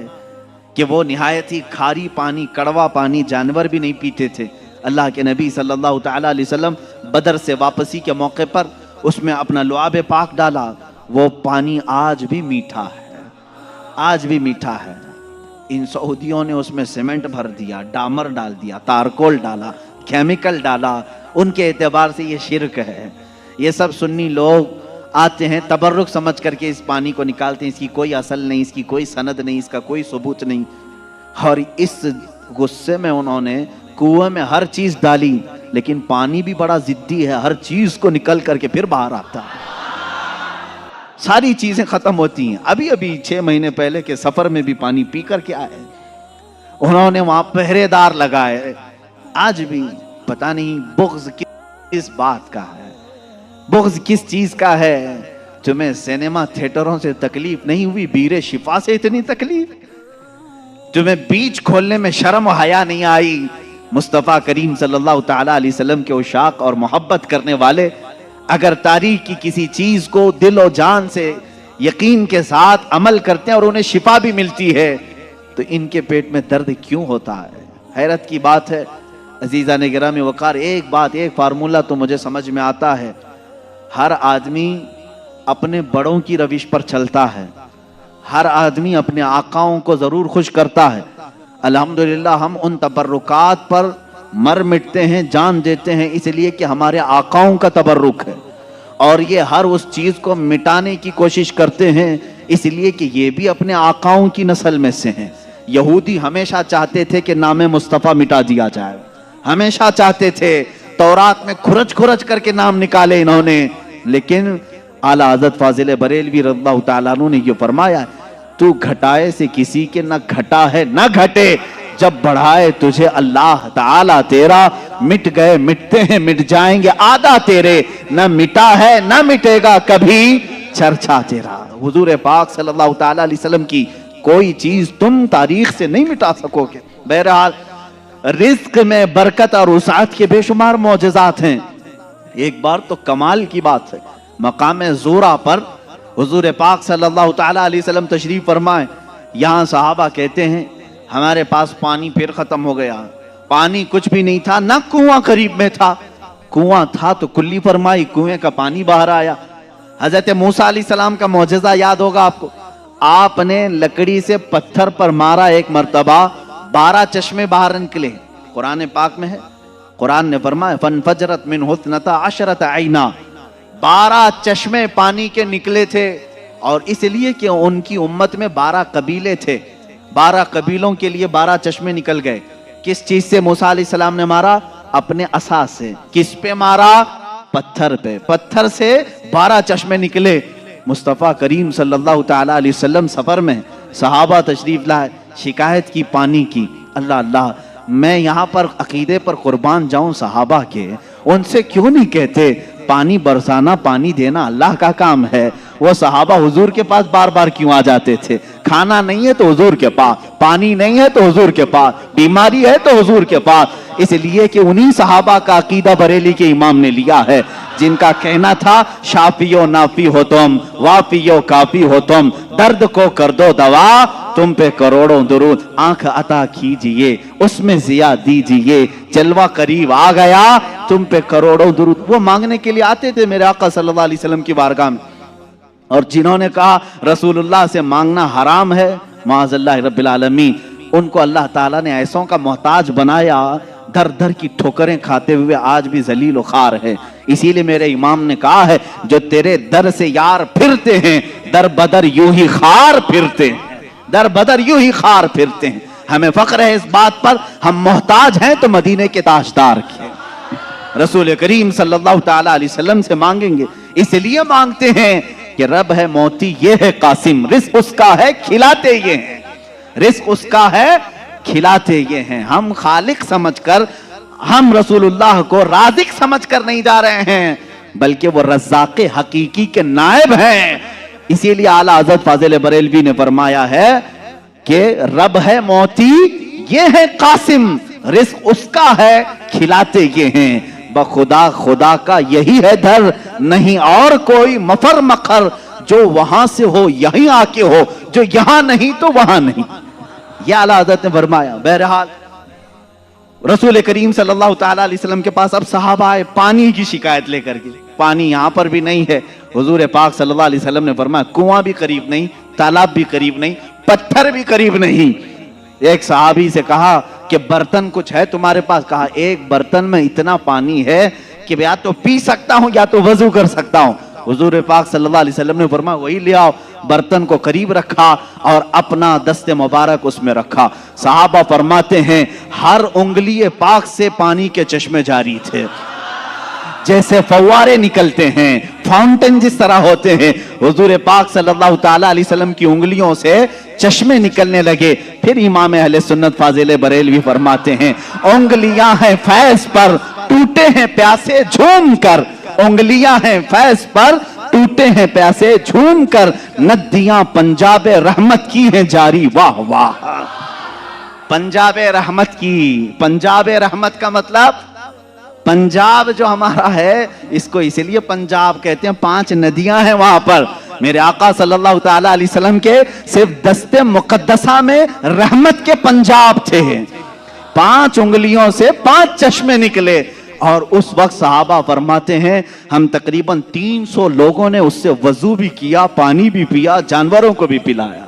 कि वो निहायत ही खारी पानी, कड़वा पानी, जानवर भी नहीं पीते थे। अल्लाह के नबी सल्लल्लाहु ताला अलैहि वसल्लम बदर से वापसी के मौके पर उसमें अपना लुआब पाक डाला। वो पानी आज भी मीठा है, आज भी मीठा है। इन सऊदियों ने उसमें सीमेंट भर दिया, डामर डाल दिया, तारकोल डाला, केमिकल डाला। उनके एतबार से ये शिर्क है। ये सब सुन्नी लोग आते हैं तबर्रुक समझ करके इस पानी को निकालते हैं, इसकी कोई असल नहीं, इसकी कोई सनद नहीं, इसका कोई सबूत नहीं। और इस गुस्से में उन्होंने कुएं में हर चीज डाली, लेकिन पानी भी बड़ा जिद्दी है, हर चीज को निकल करके फिर बाहर आता है। सारी चीजें खत्म होती हैं। अभी अभी 6 महीने पहले के सफर में भी पानी पी करके आए। उन्होंने वहां पहरेदार लगाए। आज भी पता नहीं बुग़्ज़ किस बात का है, बुग़्ज़ किस चीज का है। तुम्हें सिनेमा थिएटरों से तकलीफ नहीं हुई, बीरे शिफा से इतनी तकलीफ? तुम्हें बीच खोलने में शर्म हया नहीं आई? मुस्तफ़ा करीम सल्लल्लाहु ताला अलैहि वसल्लम के उशाक और मोहब्बत करने वाले अगर तारीख की किसी चीज को दिल और जान से यकीन के साथ अमल करते हैं और उन्हें शिफा भी मिलती है, तो इनके पेट में दर्द क्यों होता है? हैरत की बात है। अजीज़ा ने गिरामी वकार, एक बात, एक फार्मूला तो मुझे समझ में आता है, हर आदमी अपने बड़ों की रविश पर चलता है, हर आदमी अपने आकाओं को जरूर खुश करता है। अल्हम्दुलिल्लाह हम उन तबर्रुकात पर मर मिटते हैं, जान देते हैं, इसलिए कि हमारे आकाओं का तबर्रुक है, और ये हर उस चीज को मिटाने की कोशिश करते हैं इसलिए कि ये भी अपने आकाओं की नस्ल में से हैं। यहूदी हमेशा चाहते थे कि नाम मुस्तफ़ा मिटा दिया जाए, हमेशा चाहते थे, तौरात में खुरच खुरच करके नाम निकाले इन्होंने, लेकिन आला हज़रत फाजिल बरेलवी रज़ियल्लाहु ताला अन्हु ने ये फरमाया, तू घटाए से किसी के न घटा है न घटे, जब बढ़ाए तुझे अल्लाह ताला तेरा, मिट गए मिटते हैं मिट जाएंगे आदा तेरे, न मिटा है न मिटेगा कभी चर्चा तेरा। हुजूर पाक सल्लल्लाहु ताला अलैहि वसल्लम की कोई चीज तुम तारीख से नहीं मिटा सकोगे। बहरहाल रिज्क में बरकत और वसाअत के बेशुमार मौजज़ात हैं। एक बार तो कमाल की बात है, मकाम ज़ूरा पर हुजूर पाक सल्लल्लाहु ताला अलैहि वसल्लम तशरीफ फरमाए, यहाँ सहाबा कहते हैं हमारे पास पानी फिर खत्म हो गया, पानी कुछ भी नहीं था, ना कुआं करीब में था, कुआं था तो कुल्ली फरमाई, कुएं का पानी बाहर आया। हजरत मूसा अलैहिस्सलाम का मौजज़ा याद होगा आपको, आपने लकड़ी से पत्थर पर मारा एक मर्तबा, 12 चश्मे बाहर निकले, कुरान पाक में है, कुरान ने फरमाया फनफजरत मिन हुस्नता अशरत आइना, 12 चश्मे पानी के निकले थे, और इसलिए कि उनकी उम्मत में 12 कबीले थे, 12 कबीलों के लिए 12 चश्मे निकल गए। किस चीज से मूसा अलैहिस्सलाम ने मारा? अपने असा से। किस पे मारा? पत्थर पे। पत्थर से 12 चश्मे निकले। मुस्तफ़ा करीम सल्लल्लाहु ताला अलैहि वसल्लम सफर में, सहाबा तशरीफ लाए, शिकायत की पानी की, अल्लाह अल्लाह मैं यहाँ पर अकीदे पर कुर्बान जाऊं सहाबा के, उनसे क्यों नहीं कहते पानी बरसाना पानी देना अल्लाह का काम है। वो सहाबा हुजूर के पास बार बार क्यों आ जाते थे? खाना नहीं है तो हुजूर के पास, पानी नहीं है तो हुजूर के पास, बीमारी है तो हुजूर के पास, इसलिए कि उन्हीं सहाबा का अकीदा बरेली के इमाम ने लिया है, जिनका कहना था शाफियो नाफी हो तुम, वाफियो काफी हो तुम, दर्द को कर दो दवा, तुम पे करोड़ों दुरूद, आंख अता कीजिए उसमें जिया दीजिए, जलवा करीब आ गया तुम पे करोड़ों दुरूद। वो मांगने के लिए आते थे मेरे आका सल्लल्लाहु अलैहि वसल्लम की बारगाह में, और जिन्होंने कहा रसूलुल्लाह से मांगना हराम है, माअज़ल्लाह रब्बिल आलमीन, उनको अल्लाह ताला ने ऐसों का मोहताज बनाया, दर दर की ठोकरें खाते हुए आज भी जलील खार है। इसीलिए मेरे इमाम ने कहा है, जो तेरे दर से यार फिरते हैं, दर बदर यूं ही खार फिरते हैं, दर बदर यूं ही खार फिरते हैं। हमें फख्र है इस बात पर, हम मोहताज हैं तो मदीने के ताजदार के रसूल करीम सल्लल्लाहु ताला अलैहि वसल्लम से मांगेंगे, इसलिए मांगते हैं कि रब है मोती ये है कासिम, रिस्क उसका है खिलाते ये हैं, रिस्क उसका है खिलाते ये हैं। हम खालिक समझकर, हम रसूलुल्लाह को राज़िक समझकर नहीं जा रहे हैं, बल्कि वो रज़्ज़ाक़े हकीकी के नायब हैं। इसीलिए आला हज़रत फाज़िल बरेलवी ने फरमाया है कि रब है मोती ये है कासिम, रिस्क उसका है खिलाते ये हैं, बखुदा खुदा का यही है दर, नहीं और कोई मफर मखर, जो वहां से हो यहीं आके हो, जो यहां नहीं तो वहां नहीं, यह आला हज़रत ने फरमाया। बहरहाल रसूल करीम सल्लल्लाहु ताला अलैहि वसल्लम के पास अब सहाबा आए पानी की शिकायत लेकर के, पानी यहां पर भी नहीं है। हुजूर पाक सल्लल्लाहु अलैहि वसल्लम ने फरमाया कुआं भी करीब नहीं, तालाब भी करीब नहीं, पत्थर भी करीब नहीं। एक सहाबी से कहा कि बर्तन कुछ है तुम्हारे पास? कहा एक बर्तन में इतना पानी है कि या तो पी सकता हूं या तो वजू कर सकता हूं। हुजूर पाक सल्लल्लाहु अलैहि वसल्लम ने फरमाया वही ले आओ। बर्तन को करीब रखा और अपना दस्ते मुबारक उसमें रखा। सहाबा फरमाते हैं हर उंगली पाक से पानी के चश्मे जारी थे, जैसे फव्वारे निकलते हैं, फाउंटेन जिस तरह होते हैं, हुजूर पाक सल्लल्लाहु ताला अलैहि वसल्लम की उंगलियों से चश्मे निकलने लगे। फिर इमाम अहले सुन्नत फाजिल बरेलवी फरमाते हैं उंगलियां हैं फैज पर, टूटे हैं प्यासे झूम कर, उंगलियां हैं फैज पर, टूटे हैं प्यासे झूम कर, नदियां पंजाबे रहमत की हैं जारी। वाह वाह, पंजाबे रहमत की। पंजाबे रहमत का मतलब पंजाब जो हमारा है इसको इसलिए पंजाब कहते हैं, 5 नदियां हैं वहां पर। मेरे आका सल्लल्लाहु ताला अलैहि वसल्लम के सिर्फ दस्ते मुकद्दसा में रहमत के पंजाब थे। 5 उंगलियों से 5 चश्मे निकले। और उस वक्त सहाबा फरमाते हैं हम तकरीबन 300 लोगों ने उससे वजू भी किया, पानी भी पिया, जानवरों को भी पिलाया।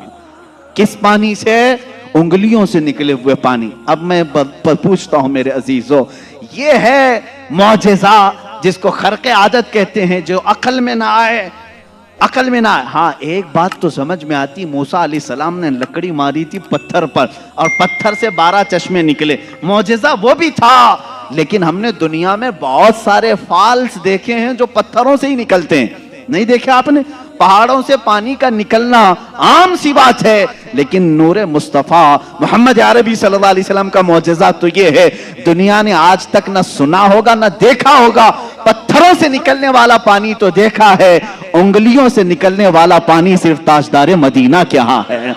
किस पानी से? उंगलियों से निकले हुए पानी। अब मैं पूछता हूं मेरे अजीजों, ये है मौजज़ा जिसको खर्क़े आदत कहते हैं, जो अकल में ना आए, अकल में ना आए। हाँ, एक बात तो समझ में आती, मूसा अलैहिस्सलाम ने लकड़ी मारी थी पत्थर पर और पत्थर से 12 चश्मे निकले, मौजज़ा वो भी था। लेकिन हमने दुनिया में बहुत सारे फॉल्स देखे हैं जो पत्थरों से ही निकलते हैं। नहीं देखे आपने? पहाड़ों से पानी का निकलना आम सी बात है, लेकिन नूरे मुस्तफ़ा मोहम्मद अरबी सल्लल्लाहु अलैहि वसल्लम का मौजज़ा तो ये है, दुनिया ने आज तक न सुना होगा न देखा होगा। पत्थरों से निकलने वाला पानी तो देखा है, उंगलियों से निकलने वाला पानी सिर्फ ताजदारे मदीना के यहाँ है।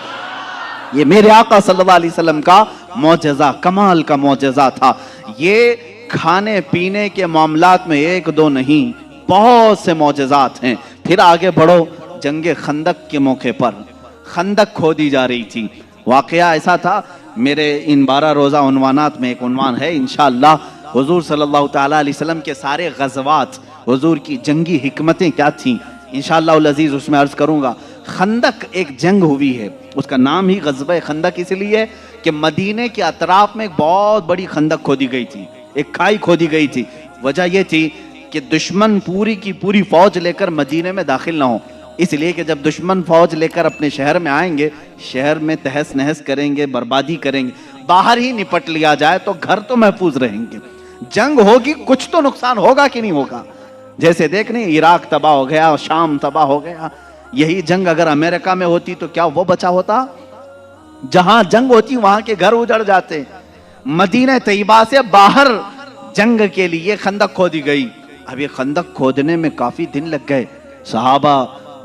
ये मेरे आका सल्लल्लाहु अलैहि वसल्लम का मौजज़ा, कमाल का मौजज़ा था। ये खाने पीने के मामलात में एक दो नहीं, बहुत से मौजज़ात हैं। फिर आगे बढ़ो, जंगे खंदक के मौके पर खंदक खोदी जा रही थी। वाकया ऐसा था, मेरे इन 12 रोज़ा उन्वानात में एक उन्वान है इंशाअल्लाह, हुजूर सल्लल्लाहु ताला अलैहि वसल्लम के सारे गज़वात, हुजूर की जंगी हिकमतें क्या थीं, इंशाअल्लाह उल अज़ीज़ उसमें अर्ज़ करूँगा। खंदक एक जंग हुई है, उसका नाम ही ग़ज़वा खंदक इसलिए है कि मदीने के अतराफ में एक बहुत बड़ी खंदक खोदी गई थी, एक खाई खोदी गई थी। वजह यह थी कि दुश्मन पूरी की पूरी फौज लेकर मदीने में दाखिल ना हो, इसलिए कि जब दुश्मन फौज लेकर अपने शहर में आएंगे, शहर में तहस नहस करेंगे, बर्बादी करेंगे। बाहर ही निपट लिया जाए तो घर तो महफूज रहेंगे। जंग होगी, कुछ तो नुकसान होगा कि नहीं होगा। जैसे देखने इराक तबाह हो गया, शाम तबाह हो गया। यही जंग अगर अमेरिका में होती तो क्या वो बचा होता? जहां जंग होती वहां के घर उजड़ जाते। मदीना तैयबा से बाहर जंग के लिए खंदक खोदी गई। अब ये खंदक खोदने में काफी दिन लग गए। सहाबा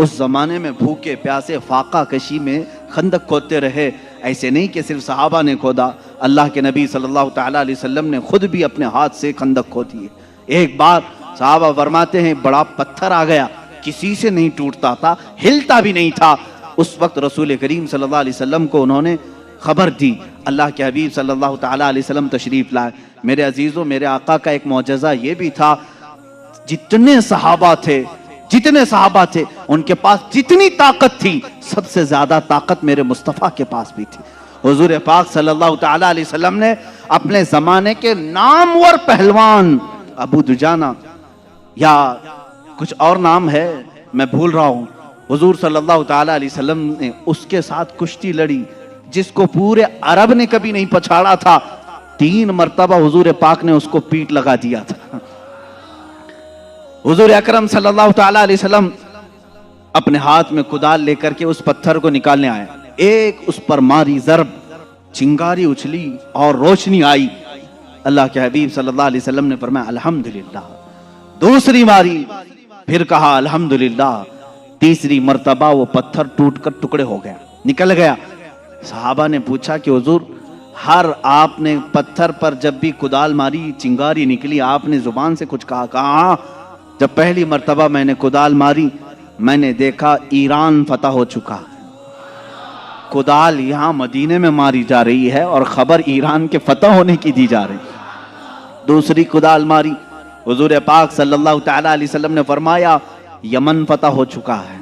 उस जमाने में भूखे प्यासे फाका कशी में खंदक खोदते रहे। ऐसे नहीं कि सिर्फ सहाबा ने खोदा, अल्लाह के नबी सल्लल्लाहु ताला अलैहि वसल्लम ने खुद भी अपने हाथ से खंदक खोदी है। एक बार सहाबा फरमाते हैं बड़ा पत्थर आ गया, किसी से नहीं टूटता था, हिलता भी नहीं था। उस वक्त रसूल करीम सल्लल्लाहु अलैहि वसल्लम को उन्होंने खबर दी। अल्लाह के हबीब सल्लल्लाहु ताला अलैहि वसल्लम तशरीफ लाए। मेरे अजीजों, मेरे आका का एक मौजज़ा ये भी था, जितने सहाबा थे उनके पास जितनी ताकत थी, सबसे ज्यादा ताकत मेरे मुस्तफ़ा के पास भी थी। हुजूर पाक सल्लल्लाहु ताला अलैहि वसल्लम ने अपने जमाने के नामवर पहलवान अबू दुजाना या कुछ और नाम है मैं भूल रहा हूं, हुजूर सल्लल्लाहु ताला अलैहि वसल्लम ने उसके साथ कुश्ती लड़ी, जिसको पूरे अरब ने कभी नहीं पछाड़ा था। 3 मरतबा हुजूर पाक ने उसको पीठ लगा दिया था। हुजूर अकरम सल्लल्लाहु ताला अलैहि वसल्लम अपने हाथ में कुदाल लेकर के उस पत्थर को निकालने आए। एक उस पर मारी ज़रब, चिंगारी उछली और रोशनी आई। अल्लाह के हबीब सल्लल्लाहु अलैहि वसल्लम ने फरमाया अल्हम्दुलिल्लाह। दूसरी मारी, फिर कहा अल्हम्दुलिल्लाह। तीसरी मर्तबा वो पत्थर टूटकर टुकड़े हो गया, निकल गया। सहाबा ने पूछा कि हुजूर, हर आपने पत्थर पर जब भी कुदाल मारी चिंगारी निकली, आपने जुबान से कुछ कहा? कहा जब पहली मर्तबा मैंने कुदाल मारी, मैंने देखा ईरान फतह हो चुका है। कुदाल यहाँ मदीने में मारी जा रही है और खबर ईरान के फतह होने की दी जा रही। दूसरी कुदाल मारी, हुजूर पाक सल्लल्लाहु ताला अलैहि वसल्लम ने फरमाया यमन फतह हो चुका है।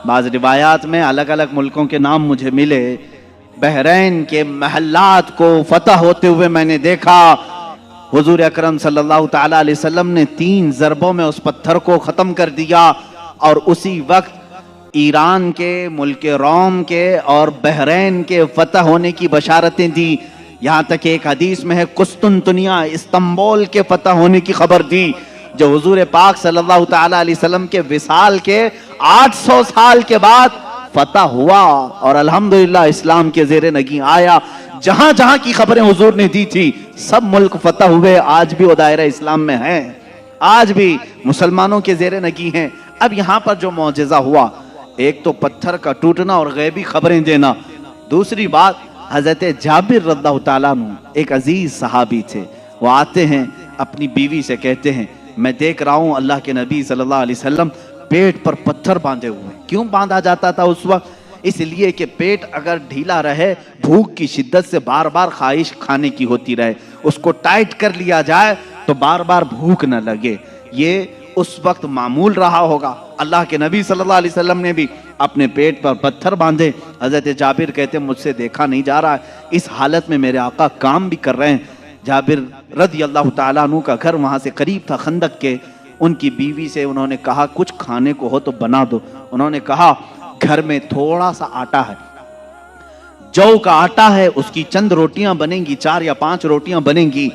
बाज़ रिवायात में अलग अलग मुल्कों के नाम मुझे मिले। बहरैन के महल्लात को फतह होते हुए मैंने देखा। हुजूर अकरम सल्लल्लाहु ताला अलैहि वसल्लम ने 3 ज़रबों में उस पत्थर को ख़त्म कर दिया और उसी वक्त ईरान के, मुल्क रोम के और बहरैन के फतह होने की बशारतें दी। यहाँ तक एक हदीस में है कुस्तुनतुनिया, इस्तांबुल के फतह होने की खबर दी, जो हुजूर पाक सल्लल्लाहु ताला अलैहि वसल्लम के विसाल के 800 साल के बाद फतह हुआ और अल्हम्दुलिल्लाह इस्लाम के ज़ेरे नगी आया। जहां जहां की खबरें हुजूर ने दी थी, सब मुल्क फतह हुए। आज भी वो दायरा इस्लाम में है, आज भी मुसलमानों के ज़ेरे नगी हैं। अब यहाँ पर जो मौजज़ा हुआ, एक तो पत्थर का टूटना और गैबी खबरें देना, दूसरी बात हज़रत जाबिर रज़ियल्लाहु ताला अन्हु एक अजीज सहाबी थे। वो आते हैं अपनी बीवी से कहते हैं मैं देख रहा हूँ अल्लाह के नबी सल्लल्लाहु अलैहि वसल्लम पेट पर पत्थर बांधे हुए। क्यों बांधा जाता था उस वक्त? इसलिए कि पेट अगर ढीला रहे, भूख की शिद्दत से बार बार ख्वाहिश खाने की होती रहे, उसको टाइट कर लिया जाए तो बार बार भूख न लगे। ये उस वक्त मामूल रहा होगा। अल्लाह के नबी सल्लल्लाहु अलैहि वसल्लम ने भी अपने पेट पर पत्थर बांधे। हजरत जाबिर कहते मुझसे देखा नहीं जा रहा है, इस हालत में मेरे आका काम भी कर रहे हैं। जाबिर रज़ी अल्लाह ताला अन्हु का घर वहां से करीब था, खंदक के। उनकी बीवी से उन्होंने कहा कुछ खाने को हो तो बना दो। उन्होंने कहा घर में थोड़ा सा आटा है, जौ का आटा है, उसकी चंद रोटियां बनेंगी, 4 या 5 रोटियां बनेंगी,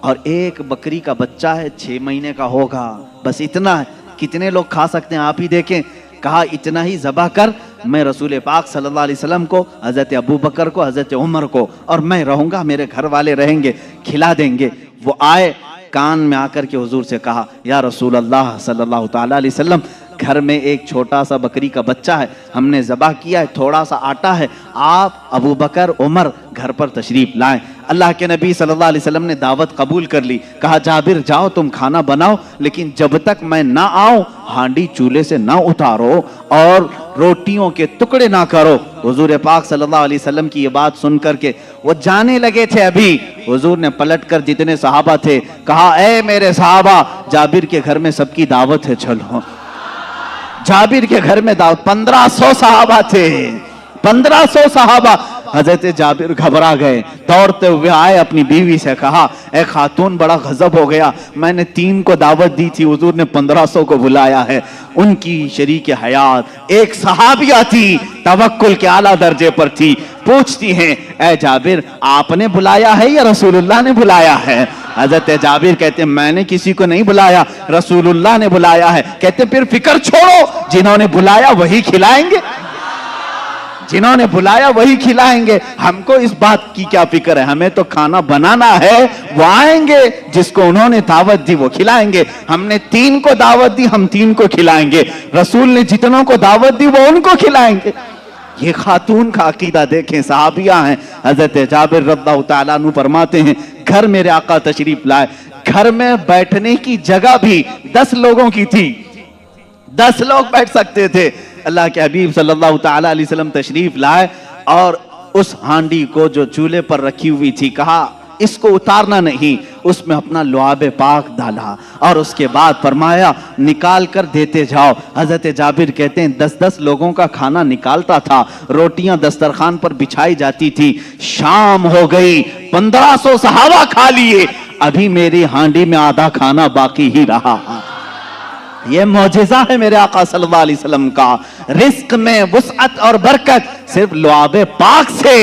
और एक बकरी का बच्चा है, 6 महीने का होगा, बस इतना है। कितने लोग खा सकते हैं आप ही देखें। कहा इतना ही ज़बह कर, मैं रसूल पाक सल्लल्लाहु अलैहि वसल्लम को, हज़रत अबू बकर को, हज़रत उमर को, और मैं रहूंगा, मेरे घर वाले रहेंगे, खिला देंगे। वो आए, कान में आकर के हुजूर से कहा या रसूल अल्लाह सल्लल्लाहु ताला अलैहि वसल्लम, घर में एक छोटा सा बकरी का बच्चा है, हमने ज़बह किया है, थोड़ा सा आटा है, आप अबू बकर उमर घर पर तशरीफ लाएं। अल्लाह के नबी सल्लल्लाहु अलैहि वसल्लम ने दावत कबूल कर ली। कहा जाबिर जाओ तुम खाना बनाओ, लेकिन जब तक मैं ना आऊं हांडी चूल्हे से ना उतारो और रोटियों के टुकड़े ना करो। हुजूर पाक सल्लल्लाहु अलैहि वसल्लम की ये बात सुन करके वो जाने लगे थे। अभी हुजूर ने पलट कर जितने सहाबा थे कहा ए मेरे सहाबा, जाबिर के घर में सबकी दावत है, चलो। जाबिर के घर में दावत, 1500 सहाबा थे, 1500 सहाबा। हजरत जाबिर घबरा गए, दौड़ते हुए आए, अपनी बीवी से कहा ए खातून बड़ा गजब हो गया, मैंने 3 को दावत दी थी, हुजूर ने 1500 को बुलाया है। उनकी शरीक हयात एक सहाबिया थी, तवक्कुल के आला दर्जे पर थी। पूछती हैं ए जाबिर आपने बुलाया है या रसूलुल्लाह ने बुलाया है? हजरत जाबिर कहते मैंने किसी को नहीं बुलाया, रसूलुल्लाह ने बुलाया है। कहते फिर फिक्र छोड़ो, जिन्होंने बुलाया वही खिलाएंगे, जिन्होंने बुलाया वही खिलाएंगे। हमको इस बात की क्या फिक्र है, हमें तो खाना बनाना है, वो आएंगे, जिसको उन्होंने दावत दी वो खिलाएंगे। हमने 3 को दावत दी, हम 3 को खिलाएंगे, रसूल ने जितनों को दावत दी वो उनको खिलाएंगे। ये खातून का अकीदा देखें, सहाबिया हैं। हजरत जाबिर रज़ियल्लाहु ताला अन्हु फरमाते हैं घर मेरे आका तशरीफ लाए, घर में बैठने की जगह भी 10 लोगों की थी, 10 लोग बैठ सकते थे। अल्लाह के हबीब सल्लल्लाहु ताला अलैहि वसल्लम तशरीफ लाए और उस हांडी को जो चूल्हे पर रखी हुई थी, कहा इसको उतारना नहीं, उसमें अपना लुआब पाक डाला और उसके बाद फरमाया निकाल कर देते जाओ। हजरत जाबिर कहते हैं 10-10 लोगों का खाना निकालता था, रोटियां दस्तरखान पर बिछाई जाती थी। शाम हो गई, 1500 सहाबा खा लिए, अभी मेरी हांडी में आधा खाना बाकी ही रहा। ये मौजिज़ा है मेरे आका सल्लल्लाहु अलैहि वसल्लम का। रिस्क में वुसअत और बरकत सिर्फ लुआबे पाक से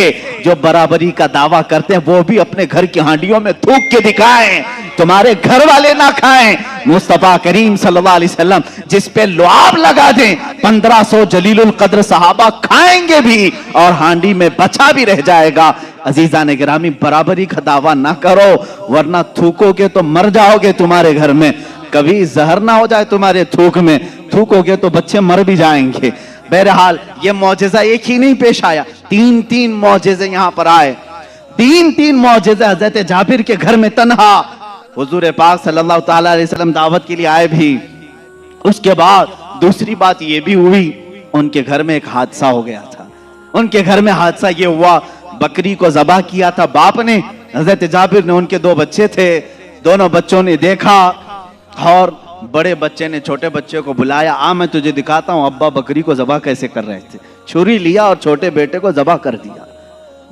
जो बराबरी का दावा करते हैं वो भी अपने घर की हांडियों में थूक के दिखाएं, तुम्हारे घर वाले ना खाएं। मुस्तफा करीम सल्लल्लाहु अलैहि वसल्लम जिस पे लुआब लगा दें, 1500 जलीलुल कद्र सहाबा खाएंगे भी और हांडी में बचा भी रह जाएगा। अजीजा ने गिरामी, बराबरी का दावा ना करो, वरना थूकोगे तो मर जाओगे तुम्हारे घर में। कभी जहर ना हो जाए तुम्हारे थूक में, थूकोगे तो बच्चे मर भी जाएंगे। बहरहाल ये मौजिज़ा एक ही नहीं पेश आया, 3-3 मौजिज़े यहाँ पर आए, 3-3 मौजिज़े। हज़रत जाबिर के घर में तन्हा हुजूर पाक सल्लल्लाहु ताला अलैहि वसल्लम दावत के लिए आए भी। उसके बाद दूसरी बात ये भी हुई, उनके घर में एक हादसा हो गया था। उनके घर में हादसा ये हुआ, बकरी को ज़बह किया था बाप ने, हज़रत जाबिर ने, उनके 2 बच्चे थे, दोनों बच्चों ने देखा और बड़े बच्चे ने छोटे बच्चे को बुलाया, आ मैं तुझे दिखाता हूं अब्बा बकरी को ज़बह कैसे कर रहे थे। छुरी लिया और छोटे बेटे को ज़बह कर दिया,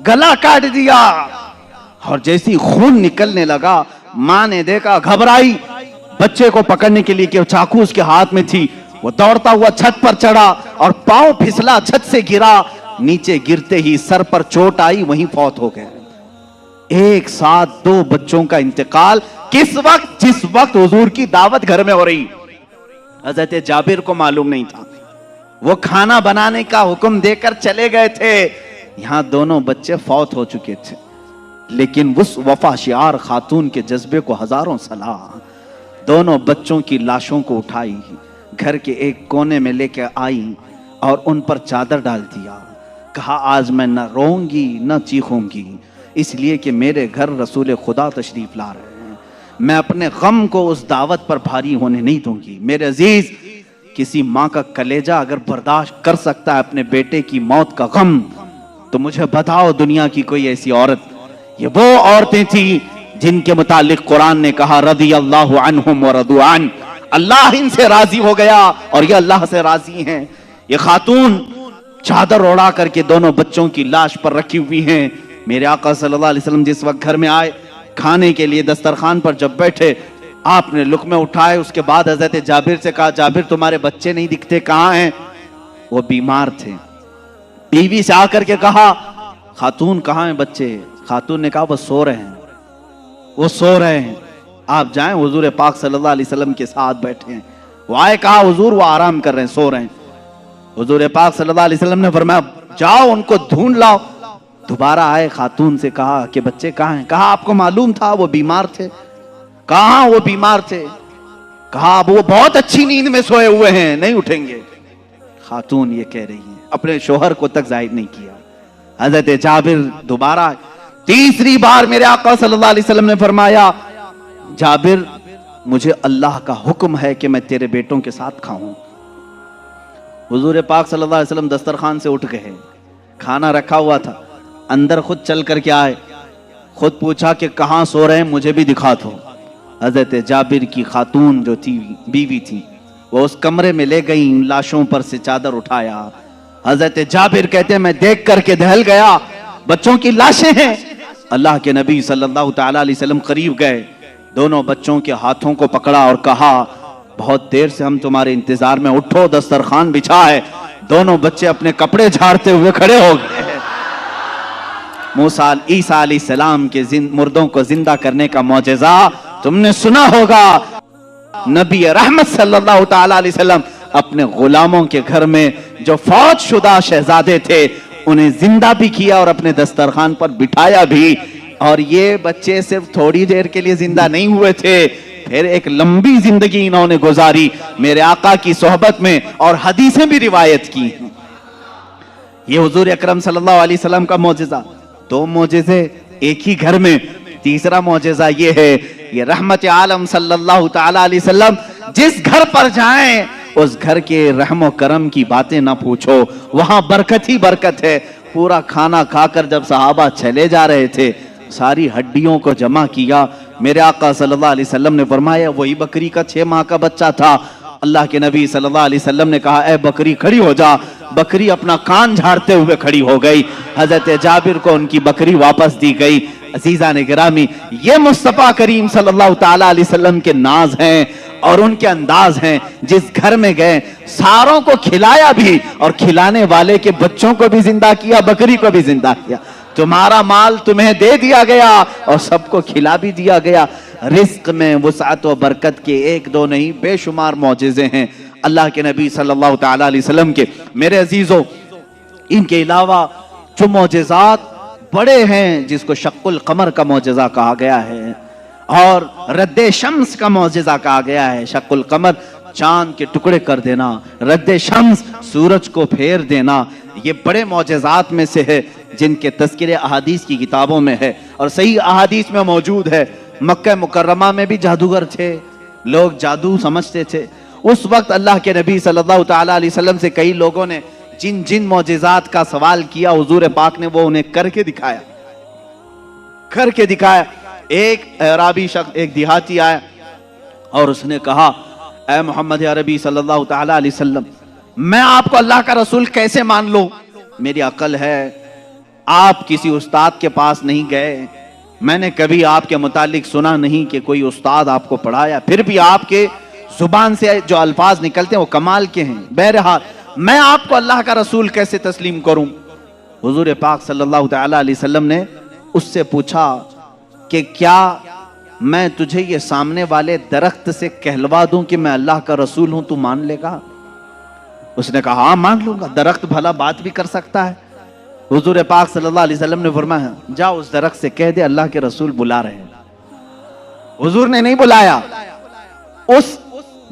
गला काट दिया। और जैसी खून निकलने लगा, मां ने देखा, घबराई, बच्चे को पकड़ने के लिए कि चाकू उसके हाथ में थी, वो दौड़ता हुआ छत पर चढ़ा और पांव फिसला, छत से गिरा, नीचे गिरते ही सर पर चोट आई, वहीं फौत हो गए। एक साथ 2 बच्चों का इंतकाल किस वक्त, जिस वक्त हुजूर की दावत घर में हो रही। हजरत जाबिर को मालूम नहीं था, वो खाना बनाने का हुक्म देकर चले गए थे, यहां दोनों बच्चे फौत हो चुके थे। लेकिन उस वफा शियार खातून के जज्बे को हजारों सलाह, दोनों बच्चों की लाशों को उठाई, घर के एक कोने में लेकर आई और उन पर चादर डाल दिया। कहा आज मैं न रोऊंगी न चीखूंगी, इसलिए कि मेरे घर रसूल खुदा तशरीफ ला रहे हैं, मैं अपने गम को उस दावत पर भारी होने नहीं दूंगी। मेरे अजीज, किसी माँ का कलेजा अगर बर्दाश्त कर सकता है अपने बेटे की मौत का गम, तो मुझे बताओ दुनिया की कोई ऐसी औरत। ये वो औरतें थी जिनके मुतालिक कुरान ने कहा रदी अल्लाहु अन्हुम व रदू अन, अल्लाह इनसे राजी हो गया और ये अल्लाह से राजी हैं। ये खातून चादर ओढ़ा करके दोनों बच्चों की लाश पर रखी हुई हैं। मेरे आका सल्लल्लाहु अलैहि वसल्लम जिस वक्त घर में आए, खाने के लिए दस्तरखान पर जब बैठे, आपने लुक़मे उठाए, उसके बाद हजरत जाबिर से कहा, जाबिर तुम्हारे बच्चे नहीं दिखते, कहाँ हैं? वो बीमार थे। बीवी से आकर के कहा, खातून कहाँ हैं बच्चे? खातून ने कहा वो सो रहे हैं, वो सो रहे हैं, आप जाएं। हुजूर पाक सल्लल्लाहु अलैहि वसल्लम के साथ बैठे हैं। वो आए, कहा हुजूर वो आराम कर रहे हैं, सो रहे हैं। हुजूर पाक सल्लल्लाहु अलैहि वसल्लम ने फरमाया जाओ उनको ढूंढ लाओ। दोबारा आए, खातून से कहा कि बच्चे कहाँ हैं? कहा आपको मालूम था वो बीमार थे। कहा वो बीमार थे? कहा वो बहुत अच्छी नींद में सोए हुए हैं, नहीं उठेंगे। खातून ये कह रही है, अपने शोहर को तक जाहिर नहीं किया। हजरत जाबिर दोबारा, तीसरी बार मेरे आका सल्लल्लाहु अलैहि वसल्लम ने फरमाया, जाबिर मुझे अल्लाह का हुक्म है कि मैं तेरे बेटों के साथ खाऊं। हुजूर पाक सल्लल्लाहु अलैहि वसल्लम दस्तरखान से उठ गए, खाना रखा हुआ था, अंदर खुद चल करके आए, खुद पूछा कि कहाँ सो रहे हैं, मुझे भी दिखा दो। हजरत जाबिर की खातून जो थी, बीवी थी, वो उस कमरे में ले गई, लाशों पर से चादर उठाया। हजरत जाबिर कहते हैं मैं देख करके दहल गया, बच्चों की लाशें हैं। अल्लाह के नबी सल्लल्लाहु ताला अलैहि वसल्लम करीब गए, दोनों बच्चों के हाथों को पकड़ा और कहा बहुत देर से हम तुम्हारे इंतजार में, उठो दस्तरखान बिछा है। दोनों बच्चे अपने कपड़े झाड़ते हुए खड़े हो गए। मूसा ईसा अलैहिस्सलाम के मुर्दों को जिंदा करने का मौजज़ा तुमने सुना होगा। नबी रहमत सल्लल्लाहु ताला अलैहि वसल्लम अपने गुलामों के घर में जो फौज शुदा शहजादे थे उन्हें जिंदा भी किया और अपने दस्तरखान पर बिठाया भी। और ये बच्चे सिर्फ थोड़ी देर के लिए जिंदा नहीं हुए थे, फिर एक लंबी जिंदगी इन्होंने गुजारी मेरे आका की सोहबत में और हदीसें भी रिवायत की। ये हुजूर अकरम सल्लल्लाहु अलैहि वसल्लम का मौजज़ा। दो मौजज़े एक ही घर में। तीसरा मौजज़ा ये है, ये रहमत आलम सल्लल्लाहु ताला अलैहि वसल्लम जिस घर पर जाएं उस घर के रहमो करम की बातें ना पूछो, वहां बरकत ही बरकत है। पूरा खाना खाकर जब सहाबा चले जा रहे थे, सारी हड्डियों को जमा किया। मेरे आका सल्लल्लाहु अलैहि वसल्लम ने फरमाया वही बकरी का 6 माह का बच्चा था। अल्लाह के नबी सल्लल्लाहु अलैहि वसल्लम ने कहा ए बकरी खड़ी हो जा। बकरी अपना कान झाड़ते हुए खड़ी हो गई। हजरत जाबिर को उनकी बकरी वापस दी गई। अजीजा ने गिरामी, ये मुस्तफा करीम सल्लल्लाहु ताला अलैहि वसल्लम के नाज हैं और उनके अंदाज हैं। जिस घर में गए सारों को खिलाया भी और खिलाने वाले के बच्चों को भी जिंदा किया, बकरी को भी जिंदा किया। तुम्हारा माल तुम्हें दे दिया गया और सबको खिला भी दिया गया। रिस्क में वुसअत व बरकत के एक दो नहीं बेशुमार मौजज़े हैं अल्लाह के नबी सल्लल्लाहु ताला अलैहि वसल्लम के। मेरे अजीजों, इनके अलावा जो मौजज़ात बड़े हैं, जिसको शक्कुल कमर का मौजज़ा कहा गया है और रद्दे शम्स का मौजज़ा कहा गया है। शक्कुल कमर चांद के टुकड़े कर देना, रद्दे शम्स सूरज को फेर देना, ये बड़े मौजज़ात में से है जिनके तज़किरे अहादीस की किताबों में है और सही अहादीस में मौजूद है। मक्का मुकर्रमा में भी जादूगर थे, लोग जादू समझते थे। उस वक्त अल्लाह के नबी सल्लल्लाहु ताला अलैहि वसल्लम से कई लोगों ने जिन जिन मौजज़ात का सवाल किया, हुजूर पाक ने वो उन्हें करके दिखाया, करके दिखाया। एक अरबी शख्स, एक देहाती आया और उसने कहा ऐ मोहम्मद अरबी सल्लल्लाहु ताला अलैहि वसल्लम, मैं आपको अल्लाह का रसूल कैसे मान लूं? मेरी अकल है, आप किसी उस्ताद के पास नहीं गए, मैंने कभी आपके मुतालिक सुना नहीं कि कोई उस्ताद आपको पढ़ाया, फिर भी आपके जुबान से जो अल्फाज निकलते हैं वो कमाल के हैं। बहरहाल मैं आपको अल्लाह का रसूल कैसे तस्लीम करूं? हुजूर पाक सल्लल्लाहु ताला अलैहि वसल्लम ने उससे पूछा कि क्या मैं तुझे ये सामने वाले दरख्त से कहलवा दूं कि मैं अल्लाह का रसूल हूं, तू मान लेगा? उसने कहा हाँ मान लूंगा, दरख्त भला बात भी कर सकता है। हुजूर पाक सल्लल्लाहु अलैहि वसल्लम ने फरमाया जा उस दरख्त से कह दे अल्लाह के रसूल बुला रहे हैं। हुजूर ने नहीं बुलाया, उस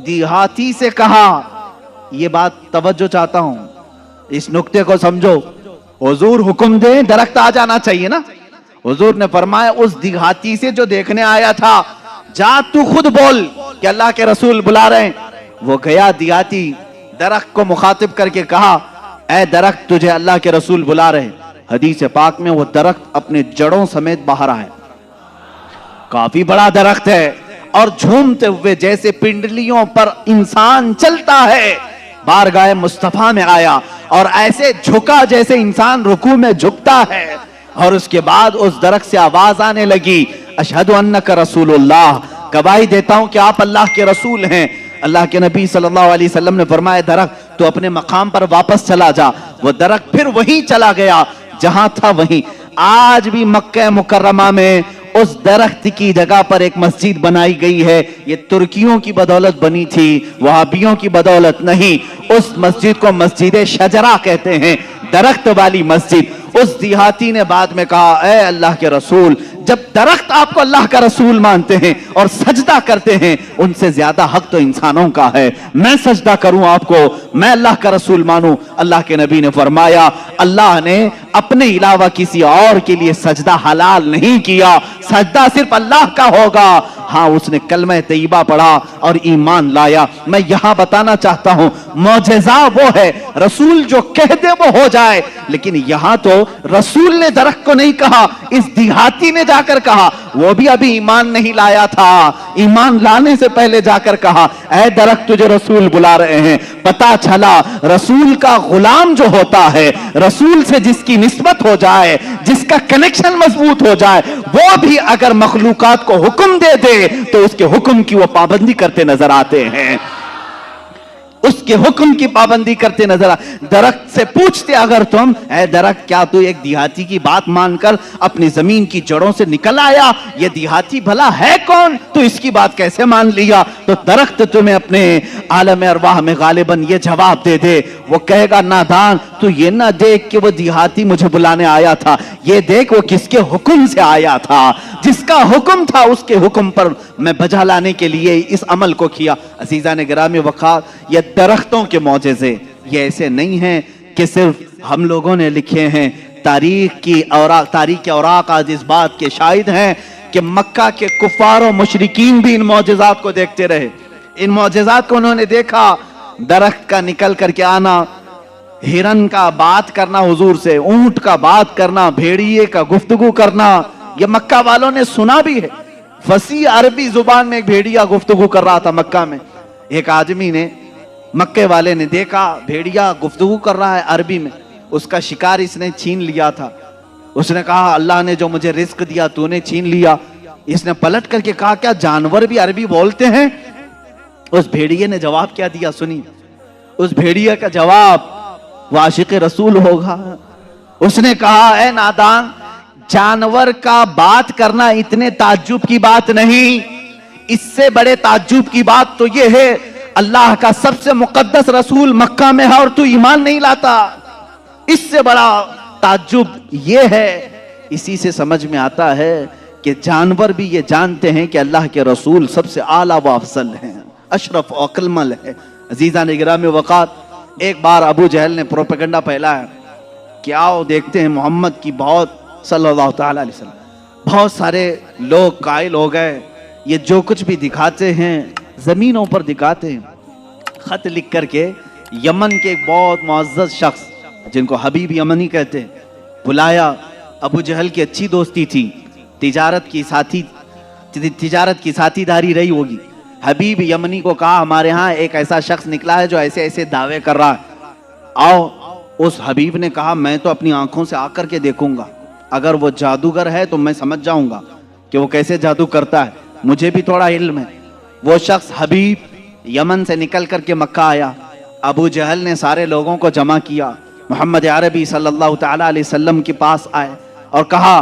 देहाती से कहा, ये बात तवज्जो चाहता हूं, इस नुक्ते को समझो। हुजूर हुक्म दे दरख्त आ जाना चाहिए ना। हुजूर ने फरमाया उस देहाती से जो देखने आया था, जा तू खुद बोल कि अल्लाह के रसूल बुला रहे हैं। वो गया देहाती, दरख्त को मुखातिब करके कहा, ऐ दरख्त, तुझे अल्लाह के रसूल बुला रहे। हदीस पाक में वो दरख्त अपने जड़ों समेत बाहर आए। काफी बड़ा दरख्त है और झूमते हुए जैसे पिंडलियों पर इंसान चलता है, बारगाह मुस्तफा में आया और ऐसे झुका जैसे इंसान रुकू में झुकता है। और उसके बाद उस दरख्त से आवाज आने लगी, अशहदु अन्नका रसूलुल्लाह, गवाही देता हूं कि आप अल्लाह के रसूल हैं। अल्लाह के नबी सल्लल्लाहु अलैहि वसल्लम ने फरमाया, दरख्त तो अपने मकाम पर वापस चला जा। वो दरख्त फिर वहीं चला गया जहां था वहीं। आज भी मक्का मुकर्रमा में उस दरख्त की जगह पर एक मस्जिद बनाई गई है। ये तुर्कियों की बदौलत बनी थी, वहाबियों की बदौलत नहीं। उस मस्जिद को मस्जिद शजरा कहते हैं, दरख्त वाली मस्जिद। उस देहाती ने बाद में कहा, ऐ अल्लाह के रसूल, जब दरख्त आपको अल्लाह का रसूल मानते हैं और सजदा करते हैं, उनसे ज्यादा हक तो इंसानों का है। मैं सजदा करूं आपको, मैं अल्लाह का रसूल मानूं। अल्लाह के नबी ने फरमाया, अल्लाह ने अपने अलावा किसी और के लिए सजदा हलाल नहीं किया, सजदा सिर्फ अल्लाह का होगा। हाँ, उसने कलमा तैयबा पढ़ा और ईमान लाया। मैं यहां बताना चाहता हूं, मौजज़ा वो है रसूल जो कह दे वो हो जाए। लेकिन यहां तो रसूल ने दरख्त को नहीं कहा, इस देहाती ने जाकर कहा। वो भी अभी ईमान नहीं लाया था, ईमान लाने से पहले जाकर कहा, ऐ दरख्त, तुझे रसूल बुला रहे हैं। पता चला रसूल का गुलाम जो होता है, रसूल से जिसकी निस्बत हो जाए, जिसका कनेक्शन मजबूत हो जाए, वो भी अगर मखलूकात को हुक्म दे दे तो उसके हुक्म की वो पाबंदी करते नजर आते हैं, उसके हुक्म की पाबंदी करते नजर आ। दरख्त से पूछते अगर तुम, ऐ दरख्त, क्या तू एक देहाती की बात मानकर अपनी जमीन की जड़ों से निकल आया? ये देहाती भला है कौन, तू इसकी बात कैसे मान लिया? तो दरख्त तुम्हें अपने आलम अरवाह में गालिबन ये जवाब दे दे। वो कहेगा, नादान, तू ये ना देख कि वो देहाती मुझे बुलाने आया था, ये देख वो किसके हुक्म से आया था। जिसका हुक्म था उसके हुक्म पर मैं बजा लाने के लिए इस अमल को किया। अजीज़ान गिरामी वक़ार, ये दरख्तों के मौजज़े ये ऐसे नहीं हैं कि सिर्फ हम लोगों ने लिखे हैं। तारीख के औराक आज इस बात के शाहिद हैं कि मक्का के कुफार और मुशरिकीन भी इन मौजज़ात को देखते रहे। इन मौजज़ात को उन्होंने देखा, दरख्त का निकल करके आना, हिरन का बात करना हुजूर से, ऊंट का बात करना, भेड़िए का गुफ्तगू करना, ये मक्का वालों ने सुना भी है। फसी अरबी जुबान में एक भेड़िया गुफ्तगू कर रहा था मक्का में। एक आदमी ने, मक्के वाले ने देखा भेड़िया गुफ्तगू कर रहा है अरबी में, उसका शिकार इसने छीन लिया था। उसने कहा, अल्लाह ने जो मुझे रिस्क दिया तूने छीन लिया। इसने पलट करके कहा, क्या जानवर भी अरबी बोलते हैं? उस भेड़िए ने जवाब क्या दिया सुनिए। उस भेड़िए का जवाब वो आशिक रसूल होगा। उसने कहा, ऐ नादान, जानवर का बात करना इतने ताज्जुब की बात नहीं, इससे बड़े ताज्जुब की बात तो यह है, अल्लाह का सबसे मुकद्दस रसूल मक्का में है और तू ईमान नहीं लाता। इससे बड़ा ताज्जुब यह है। इसी से समझ में आता है कि जानवर भी ये जानते हैं कि अल्लाह के रसूल सबसे आला व अफजल हैं, अशरफ और अक्लमल है। अजीज़ान गिरामी वक़ात, एक बार अबू जहल ने प्रोपेगेंडा फैलाया कि आओ देखते हैं मोहम्मद की बहुत सल्लल्लाहु ताला अलैहि वसल्लम, बहुत सारे लोग कायल हो गए, ये जो कुछ भी दिखाते हैं जमीनों पर दिखाते हैं। खत लिख करके यमन के एक बहुत मुअज़्ज़ज़ शख्स जिनको हबीब यमनी कहते हैं बुलाया। अबू जहल की अच्छी दोस्ती थी, तिजारत की साथीदारी रही होगी। हबीब यमनी को कहा, हमारे यहाँ एक ऐसा शख्स निकला है जो ऐसे ऐसे दावे कर रहा है, आओ। उस हबीब ने कहा, मैं तो अपनी आंखों से आकर के देखूंगा, अगर वो जादूगर है तो मैं समझ जाऊंगा कि वो कैसे जादू करता है, मुझे भी थोड़ा इल्म है। वो शख्स हबीब यमन से निकल करके मक्का आया। अबू जहल ने सारे लोगों को जमा किया, मोहम्मद अरबी सल्लल्लाहु ताला अलैहि वसल्लम के पास आए और कहा,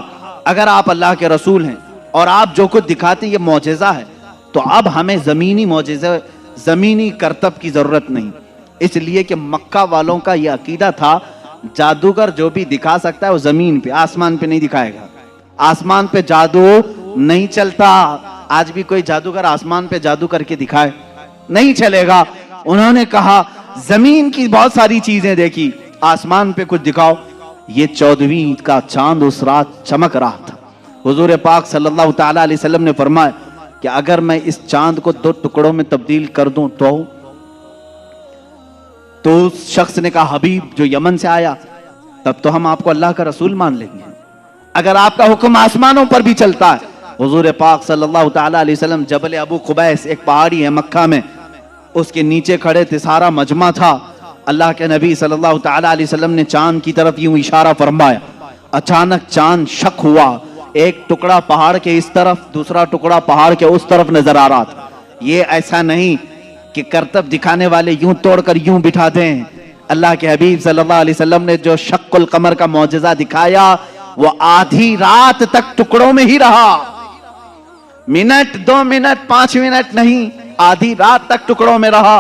अगर आप अल्लाह के रसूल हैं और आप जो कुछ दिखाते ये मौजज़ा है, तो अब हमें ज़मीनी मौजज़ा, ज़मीनी करतब की ज़रूरत नहीं। इसलिए कि मक्का वालों का ये अकीदा था, जादूगर जो भी दिखा सकता है वो ज़मीन पे, आसमान पे नहीं दिखाएगा। आसमान पे जादू नहीं चलता। आज भी कोई जादूगर आसमान पे जादू करके दिखाए, नहीं चलेगा। उन्होंने कहा, जमीन की बहुत सारी चीजें देखी, आसमान पे कुछ दिखाओ। ये 14वीं ईद का चांद उस रात चमक रहा था। हुजूर पाक सल्लल्लाहु ताला अलैहि वसल्लम ने फरमाया कि अगर मैं इस चांद को 2 टुकड़ों में तब्दील कर दूं तो तो उस शख्स ने कहा, हबीब जो यमन से आया, तब तो हम आपको अल्लाह का रसूल मान लेंगे। अगर आपका हुक्म आसमानों पर भी चलता है। हुजूर पाक सल्लल्लाहु ताला अलैहि वसल्लम जबल अबू कुबैस, एक पहाड़ी है मक्का में, उसके नीचे खड़े थे, सारा मजमा था। अल्लाह के नबी सल्लल्लाहु ताला अलैहि वसल्लम ने चांद की तरफ यूं इशारा फरमाया। अचानक चांद शक हुआ, एक टुकड़ा पहाड़ के इस तरफ, दूसरा टुकड़ा पहाड़ के उस तरफ नजर आ रहा था। ये ऐसा नहीं कि करतब दिखाने वाले यूं तोड़कर यूं बिठा दें। अल्लाह के हबीब सल्लल्लाहु अलैहि वसल्लम ने जो शक्कुल कमर का मौजज़ा दिखाया, वो आधी रात तक टुकड़ों में ही रहा। मिनट, 2 मिनट, 5 मिनट नहीं, आधी रात तक टुकड़ों में रहा।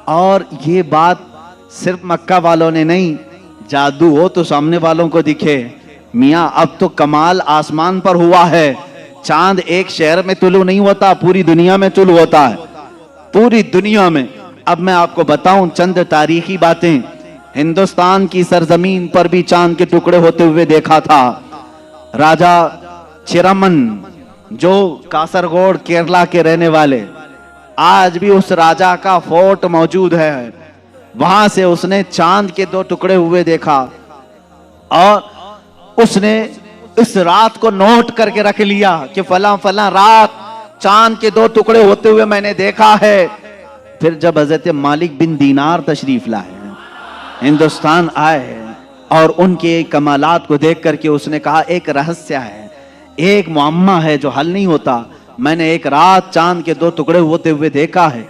और ये बात सिर्फ मक्का वालों ने नहीं, जादू हो तो सामने वालों को दिखे। मियां अब तो कमाल आसमान पर हुआ है। चांद एक शहर में तुलू नहीं होता, पूरी दुनिया में तुलू होता है, पूरी दुनिया में। अब मैं आपको बताऊं चंद तारीखी बातें। हिंदुस्तान की सरजमीन पर भी चांद के टुकड़े होते हुए देखा था। राजा चिरमन, जो कासरगोड केरला के रहने वाले, आज भी उस राजा का फोर्ट मौजूद है। वहां से उसने चांद के 2 टुकड़े हुए देखा और उसने इस रात को नोट करके रख लिया कि फला फला रात चांद के 2 टुकड़े होते हुए मैंने देखा है। फिर जब हजरत मालिक बिन दीनार तशरीफ लाए, हिंदुस्तान आए और उनके कमालात को देख करके उसने कहा, एक रहस्य है, एक मुअम्मा है जो हल नहीं होता। मैंने एक रात चांद के 2 टुकड़े होते हुए देखा है।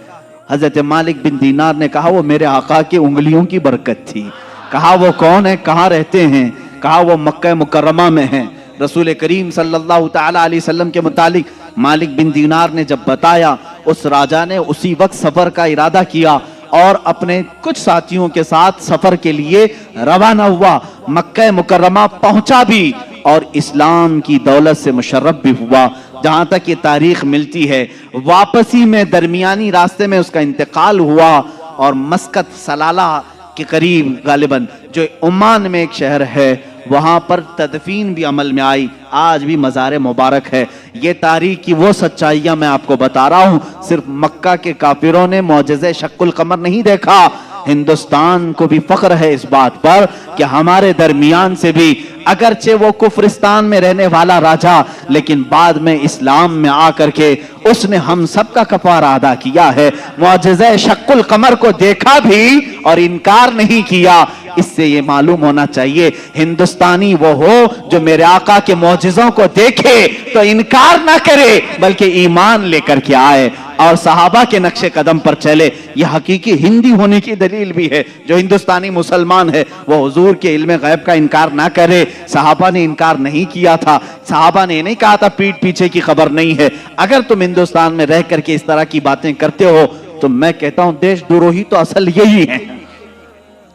हजरत मालिक बिन दीनार ने कहा, वो मेरे आका की उंगलियों की बरकत थी। कहा वो कौन है, कहाँ रहते हैं? कहा वो मक्का मुकर्रमा में है। रसूल करीम सल्लल्लाहु ताला अलैहि वसल्लम के मुतालिक मालिक बिन दीनार ने जब बताया, उस राजा ने उसी वक्त सफर का इरादा किया और अपने कुछ साथियों के साथ सफर के लिए रवाना हुआ। मक्का मुकर्रमा पहुंचा भी और इस्लाम की दौलत से मुशर्रफ भी हुआ। जहां तक ये तारीख मिलती है, वापसी में दरमियानी रास्ते में उसका इंतकाल हुआ और मस्कत सलाला के करीब गालिबन, जो ओमान में एक शहर है, वहां पर तदफीन भी अमल में आई। आज भी मज़ार मुबारक है। ये तारीख की वो सच्चाइयां मैं आपको बता रहा हूं। सिर्फ मक्का के काफिरों ने मौजज़े शक्कुल कमर नहीं देखा, हिंदुस्तान को भी फख्र है इस बात पर कि हमारे दरमियान से भी, अगरचे वो कुफ्रिस्तान में रहने वाला राजा, लेकिन बाद में इस्लाम में आकर के उसने हम सब का कफारा अदा किया है। मौजज़े शक्कुल कमर को देखा भी और इनकार नहीं किया। इससे ये मालूम होना चाहिए, हिंदुस्तानी वो हो जो मेरे आका के मौजज़ों को देखे तो इनकार ना करे, बल्कि ईमान लेकर के आए और सहाबा के नक्शे कदम पर चले। यह हकीकी हिंदी होने की दलील भी है। जो हिंदुस्तानी मुसलमान है वो हुजूर के इल्म गैब का इनकार ना करे। सहाबा ने इनकार नहीं किया था। सहाबा ने नहीं कहा था पीठ पीछे की खबर नहीं है। अगर तुम हिंदुस्तान में रह करके इस तरह की बातें करते हो तो मैं कहता हूं देशद्रोही तो असल यही है।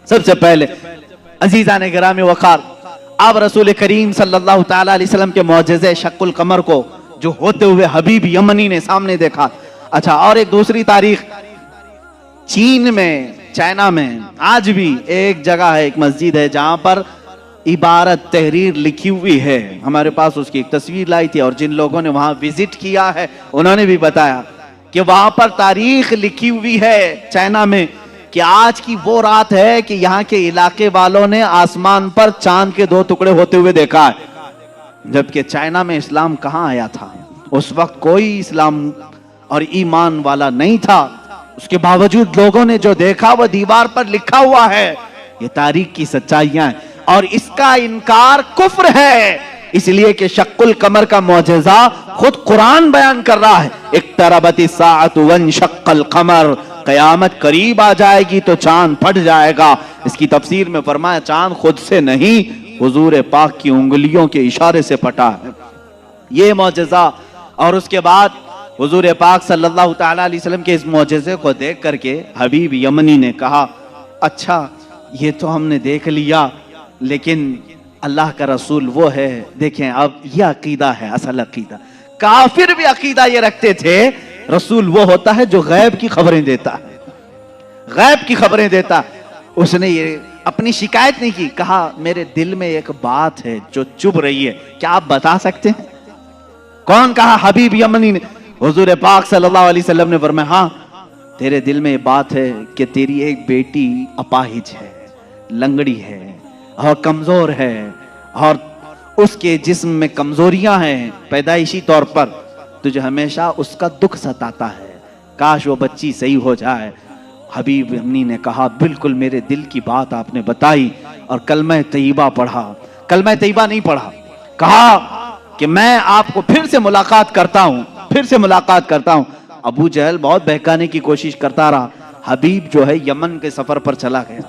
सबसे पहले अजीजा ने गिरामी वकार, अब रसूल करीम सल्लल्लाहु ताला अलैहि वसल्लम के मौजज़े शक्कुल कमर को जो होते हुए हबीब यमनी ने सामने देखा। अच्छा, और एक दूसरी तारीख, चीन में, चाइना में आज भी एक जगह है, एक मस्जिद है जहां पर इबारत तहरीर लिखी हुई है। हमारे पास उसकी एक तस्वीर लाई थी और जिन लोगों ने वहां विजिट किया है उन्होंने भी बताया कि वहां पर तारीख लिखी हुई है चाइना में कि आज की वो रात है कि यहाँ के इलाके वालों ने आसमान पर चांद के 2 टुकड़े होते हुए देखा है। जबकि चाइना में इस्लाम कहाँ आया था? उस वक्त कोई इस्लाम और ईमान वाला नहीं था। उसके बावजूद लोगों ने जो देखा वो दीवार पर लिखा हुआ है। ये तारीख की सच्चाइयां हैं और इसका इनकार कुफ्र है, इसलिए कि शक्कुल कमर का मौजज़ा खुद कुरान बयान कर रहा है। इक्तरबती साअतु वंशक्कल कमर, कयामत करीब आ जाएगी तो चांद फट जाएगा। इसकी तफसीर में फरमाया चांद खुद से नहीं, हुजूर पाक की उंगलियों के इशारे से फटा है। ये मौजज़ा। और उसके बाद हुजूर पाक सल्लल्लाहु ताला अलैहि वसल्लम के इस मौजज़े को देख करके हबीब यमनी ने कहा, अच्छा ये तो हमने देख लिया, लेकिन अल्लाह का रसूल वो है। देखें, अब यह अकीदा है, असल अकीदा। काफिर भी अकीदा ये रखते थे रसूल वो होता है जो गैब की खबरें देता है, गैब की खबरें देता। उसने ये अपनी शिकायत नहीं की, कहा मेरे दिल में एक बात है जो चुभ रही है, क्या आप बता सकते हैं? कौन कहा? हबीब यमनी ने। हुजूर पाक सल्लल्लाहु अलैहि वसल्लम ने फरमाया, हाँ तेरे दिल में ये बात है कि तेरी एक बेटी अपाहिज है, लंगड़ी है और कमजोर है और उसके जिस्म में कमजोरियां हैं पैदाइशी तौर पर, तुझे हमेशा उसका दुख सताता है, काश वो बच्ची सही हो जाए। हबीब अम्मी ने कहा बिल्कुल मेरे दिल की बात आपने बताई और कलमा तैयबा पढ़ा। कलमा तैयबा नहीं पढ़ा, कहा कि मैं आपको फिर से मुलाकात करता हूं, फिर से मुलाकात करता हूं। अबू जहल बहुत बहकाने की कोशिश करता रहा। हबीब जो है यमन के सफर पर चला गया,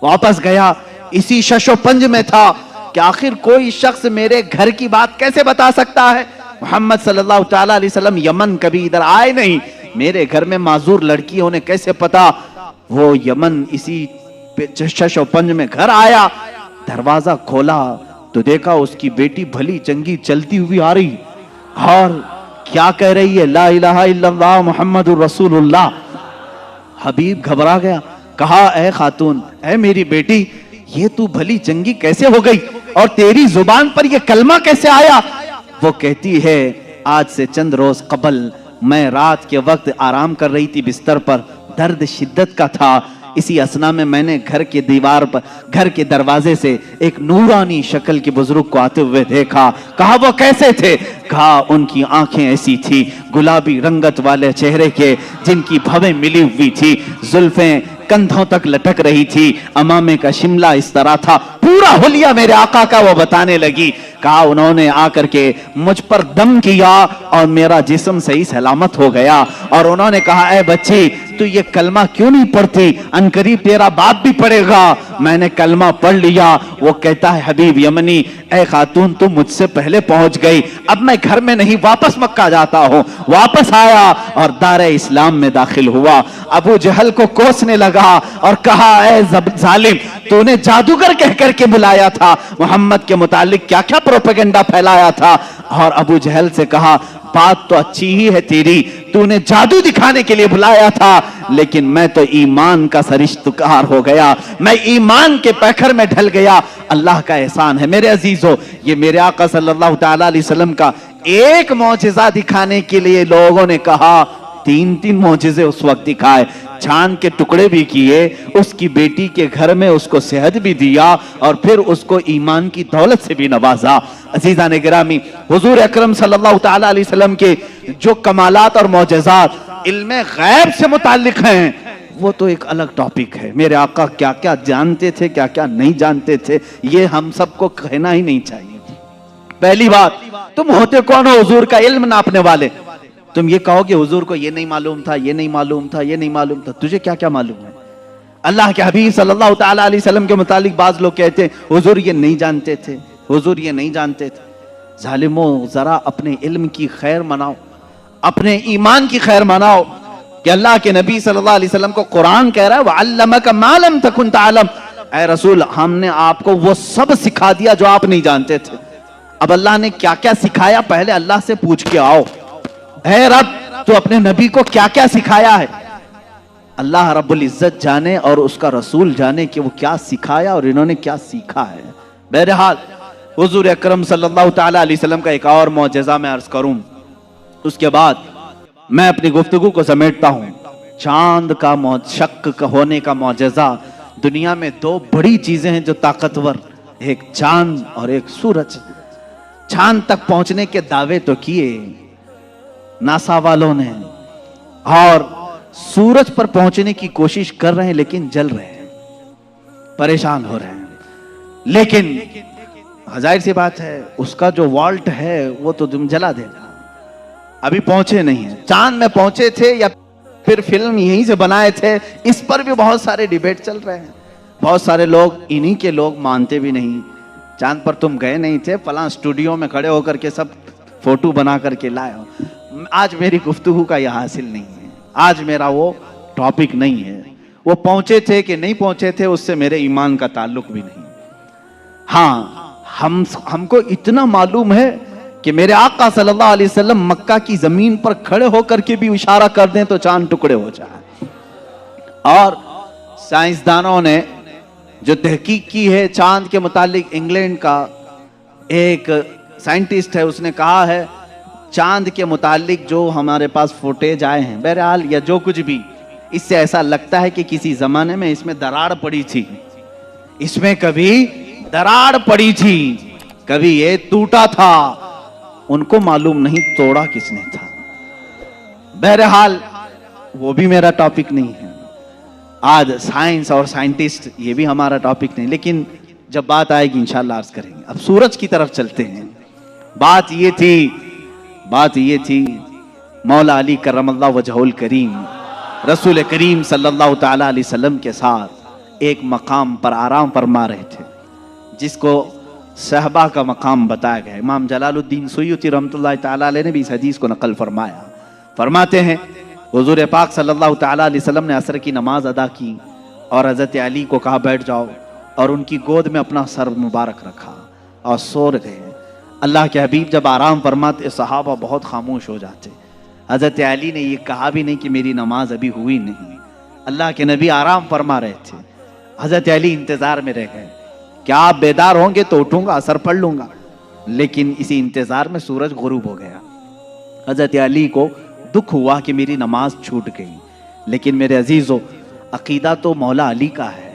वापस गया, इसी शशोपंज में था कि आखिर कोई शख्स मेरे घर की बात कैसे बता सकता है। मोहम्मद सल्लल्लाहु तआला अलैहि वसल्लम यमन कभी इधर आए नहीं, मेरे घर में माजूर लड़की होने कैसे पता। वो यमन इसी शशोपंज में घर आया, दरवाजा खोला तो देखा उसकी बेटी भली चंगी चलती हुई आ रही और क्या कह रही है, ला इलाहा इल्लल्लाह मुहम्मदुर रसूलुल्लाह। हबीब घबरा गया, कहा ए खातून, ए मेरी बेटी, ये तू भली चंगी कैसे हो गई और तेरी जुबान पर ये कलमा कैसे आया। वो कहती है आज से चंद रोज कबल मैं रात के वक्त आराम कर रही थी बिस्तर पर, दर्द शिद्दत का था, इसी असना में मैंने घर के दीवार पर, घर के दरवाजे से एक नूरानी शक्ल के बुजुर्ग को आते हुए देखा। कहा वो कैसे थे, कहा उनकी आंखें ऐसी थी गुलाबी रंगत वाले चेहरे के जिनकी भवें मिली हुई थी, जुल्फें कंधों तक लटक रही थी, अमामे का शिमला इस तरह था, पूरा हुलिया मेरे आका का वो बताने लगी। कहा उन्होंने आकर के मुझ पर दम किया और मेरा जिस्म सही सलामत हो गया और उन्होंने कहा ए बच्ची तू ये कलमा क्यों नहीं पढ़ती, अनकरीब तेरा बाप भी पढ़ेगा। मैंने कलमा पढ़ लिया। वो कहता है हबीब यमनी, ए खातून तू मुझसे पहले पहुंच गई, अब मैं घर में नहीं वापस मक्का जाता हूं। वापस आया और दारे इस्लाम में दाखिल हुआ। अबू जहल को कोसने लगा और कहा ए जालिम, तूने जादूगर कह करके बुलाया था, मोहम्मद के मुतालिक क्या क्या प्रोपेगेंडा फैलाया था। और अबू जहल से कहा बात तो अच्छी ही है तेरी, तूने जादू दिखाने के लिए बुलाया था, लेकिन मैं तो ईमान का सरिश्तकार हो गया, मैं ईमान के पैखर में ढल गया। अल्लाह का एहसान है मेरे अजीजों, ये मेरे आका सल्लल्लाहु तआला अलैहि वसल्लम का एक मौजिजा दिखाने के लिए लोगों ने कहा 3-3 मौजिजे उस वक्त दिखाए, चांद के टुकड़े भी किए, उसकी बेटी के घर में उसको सेहत भी दिया और फिर उसको ईमान की दौलत से भी नवाजा। अजीजा ने गिरामी, हुजूर अकरम सल्लल्लाहु तआला अलैहि वसल्लम के जो कमालात और मौजज़ात इल्मे गैब से मुताल्लिक हैं वो तो एक अलग टॉपिक है। मेरे आका क्या क्या जानते थे, क्या क्या नहीं जानते थे, ये हम सबको कहना ही नहीं चाहिए। पहली बात, तुम होते कौन हो हुजूर का इल्म नापने वाले। तुम ये कहोगे हुजूर को ये नहीं मालूम था, ये नहीं मालूम था, ये नहीं मालूम था, तुझे क्या क्या मालूम है। अल्लाह के हबीब सल्लल्लाहु तआला अलैहि वसल्लम के मुतालिक बाज लोग कहते हैं हुजूर ये नहीं जानते थे, हुजूर ये नहीं जानते थे। जालिमों जरा अपने इल्म की खैर मनाओ, अपने ईमान की खैर मनाओ कि अल्लाह के नबी सल्लल्लाहु अलैहि वसल्लम को कुरान कह रहा है वअल्लमका मा लम तकुन तअलम, ऐ रसूल हमने आपको वो सब सिखा दिया जो आप नहीं जानते थे। अब अल्लाह ने क्या क्या सिखाया पहले अल्लाह से पूछ के आओ, ऐ रब तो अपने नबी को क्या क्या सिखाया है। अल्लाह रब्बुल इज्जत जाने और उसका रसूल जाने कि वो क्या सिखाया और इन्होंने क्या सीखा है। बहरहाल हुजूर अकरम सल्लल्लाहु तआला अलैहि वसल्लम का एक और मौजज़ा मैं अर्ज करूं, उसके बाद मैं अपनी गुफ्तगू को समेटता हूं। चांद का शक होने का मौजज़ा। दुनिया में 2 बड़ी चीजें हैं जो ताकतवर, एक चांद और एक सूरज। चांद तक पहुंचने के दावे तो किए नासा वालों ने और सूरज पर पहुंचने की कोशिश कर रहे हैं, लेकिन जल रहे हैं, परेशान हो रहे हैं। लेकिन जाहिर सी बात है उसका जो वॉल्ट है वो तो तुम जला देगा। अभी पहुंचे नहीं है। चांद में पहुंचे थे या फिर फिल्म यहीं से बनाए थे, इस पर भी बहुत सारे डिबेट चल रहे हैं। बहुत सारे लोग, इन्हीं के लोग मानते भी नहीं चांद पर तुम गए नहीं थे, फलां स्टूडियो में खड़े होकर के सब फोटो बना करके लाए हो। आज मेरी गुफ्तगू का यह हासिल नहीं है, आज मेरा वो टॉपिक नहीं है। वो पहुंचे थे कि नहीं पहुंचे थे उससे मेरे ईमान का ताल्लुक भी नहीं। हाँ, हमको इतना मालूम है कि मेरे आका सल्लल्लाहु अलैहि वसल्लम मक्का की जमीन पर खड़े होकर के भी इशारा कर दें तो चांद टुकड़े हो जाए। और साइंसदानों ने जो तहकीक की है चांद के मुतालिक, इंग्लैंड का एक साइंटिस्ट है, उसने कहा है चांद के मुतालिक जो हमारे पास फुटेज आए हैं, बहरहाल या जो कुछ भी, इससे ऐसा लगता है कि किसी जमाने में इसमें दरार पड़ी थी, इसमें कभी दरार पड़ी थी, कभी ये टूटा था, उनको मालूम नहीं तोड़ा किसने था। बहरहाल वो भी मेरा टॉपिक नहीं है आज, साइंस और साइंटिस्ट ये भी हमारा टॉपिक नहीं, लेकिन जब बात आएगी इंशाल्लाह अर्ज करेंगे। अब सूरज की तरफ चलते हैं। बात ये थी मौला अली करमल्लाहु वजहुल करीम रसूल करीम सल्लल्लाहु ताला अलैहि वसल्लम के साथ एक मकाम पर आराम फरमा रहे थे, जिसको सहबा का मकाम बताया गया। इमाम जलालुद्दीन सुयूती रहमतुल्लाह ताला अलैह ने भी इस हदीस को नकल फरमाया। फरमाते हैं हुजूर पाक सल्लल्लाहु ताला अलैहि वसल्लम ने असर की नमाज अदा की और हजरत अली को कहा बैठ जाओ, और उनकी गोद में अपना सर मुबारक रखा और सो गए। अल्लाह के हबीब जब आराम फरमाते सहाबा बहुत खामोश हो जाते। हजरत अली ने ये कहा भी नहीं कि मेरी नमाज अभी हुई नहीं, अल्लाह के नबी आराम फरमा रहे थे। हजरत अली इंतजार में रह गए, क्या आप बेदार होंगे तो उठूंगा असर पढ़ लूंगा, लेकिन इसी इंतजार में सूरज गुरूब हो गया। हजरत अली को दुख हुआ कि मेरी नमाज छूट गई, लेकिन मेरे अजीजों अकीदा तो मौला अली का है,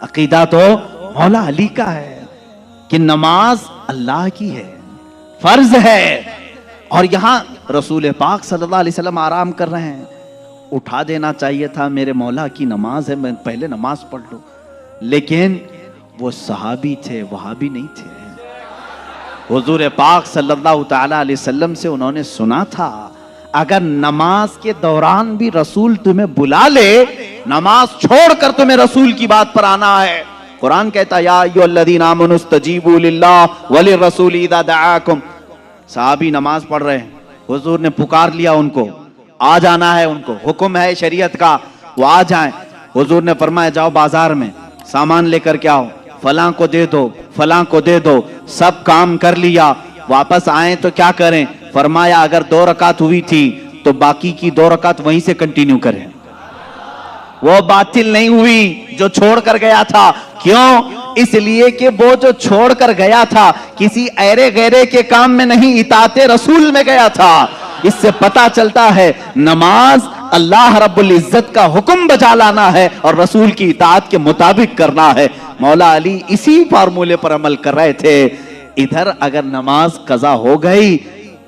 अकीदा तो मौला अली का है कि नमाज अल्लाह की है, फर्ज है। और यहां रसूल पाक सल्लल्लाहु अलैहि वसल्लम आराम कर रहे हैं, उठा देना चाहिए था, मेरे मौला की नमाज है, मैं पहले नमाज पढ़ लूं। लेकिन वो सहाबी थे, वहाबी नहीं थे। हुजूर पाक सल्लल्लाहु ताला अलैहि वसल्लम से उन्होंने सुना था अगर नमाज के दौरान भी रसूल तुम्हें बुला ले, नमाज छोड़कर तुम्हें रसूल की बात पर आना है। कुरान कहता है या अय्युहल्लज़ीना आमनू इस्तजीबू लिल्लाह वलिर्रसूल इज़ा दआकुम। साहबी नमाज पढ़ रहे हैं, हुजूर ने पुकार लिया उनको, आ जाना है, उनको हुक्म है शरीयत का, वो आ जाएं। हुजूर ने फरमाया जाओ बाजार में सामान लेकर के आओ, फलां को दे दो, फलां को दे दो। सब काम कर लिया, वापस आए तो क्या करें? फरमाया अगर 2 रकात हुई थी तो बाकी की 2 रकात वहीं से कंटिन्यू करें, वो बातिल नहीं हुई जो छोड़ कर गया था। क्यों? इसलिए कि वो जो छोड़ कर गया था किसी ऐरे गैरे के काम में नहीं, इताते रसूल में गया था। इससे पता चलता है नमाज अल्लाह रब्बुल इज्जत का हुक्म बजा लाना है और रसूल की इताअत के मुताबिक करना है। मौला अली इसी फार्मूले पर अमल कर रहे थे। इधर अगर नमाज कज़ा हो गई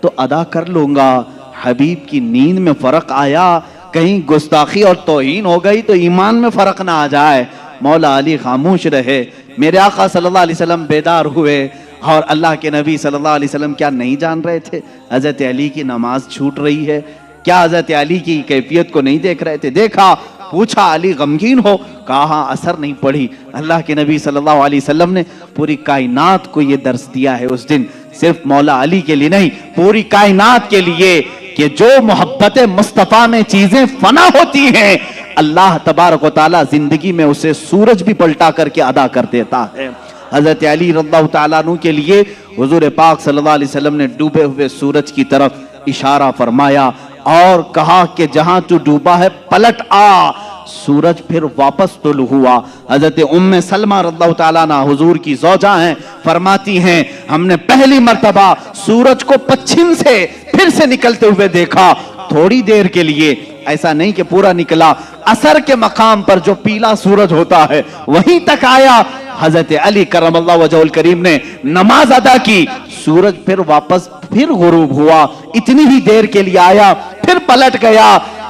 तो अदा कर लूंगा, हबीब की नींद में फर्क आया, कहीं गुस्ताखी और तौहीन हो गई तो ईमान में फर्क ना आ जाए। मौला अली खामोश रहे। मेरे आका सल्लल्लाहु अलैहि वसल्लम बेदार हुए और अल्लाह के नबी सल्लल्लाहु अलैहि वसल्लम क्या नहीं जान रहे थे हजरत अली की नमाज छूट रही है? क्या हजरत अली की कैफियत को नहीं देख रहे थे? देखा, पूछा अली गमगीन हो, कहा असर नहीं पड़ी। अल्लाह के नबी सल्लल्लाहु अलैहि वसल्लम ने पूरी कायनात को यह दर्स दिया है उस दिन, सिर्फ मौला अली के लिए नहीं, पूरी कायनात के लिए, कि जो मोहब्बत मुस्तफा में चीजें फना होती हैं, अल्लाह तबारक व तआला जिंदगी में उसे सूरज भी पलटा करके अदा कर देता है। हजरत अली रज़ियल्लाहु तआला अन्हु के लिए हुजूर पाक सल्लल्लाहु अलैहि वसल्लम ने डूबे हुए सूरज की तरफ इशारा फरमाया और कहा कि जहां तू डूबा है पलट आ। सूरज फिर वापस तुल हुआ। हजरत उम्मे सलमा रज़ियल्लाहु तआला अन्हा हुजूर की ज़ौजा हैं, फरमाती हैं हमने पहली मर्तबा सूरज को पश्चिम से फिर से निकलते हुए देखा, थोड़ी देर के लिए, ऐसा नहीं कि पूरा निकला। असर के मकाम पर जो पीला सूरज होता है वहीं तक आया। हजरत अली करमल्लाहु वजहुल करीम ने नमाज अदा की, सूरज फिर वापस फिर गुरूब हुआ, इतनी ही देर के लिए आया, फिर पलट गया।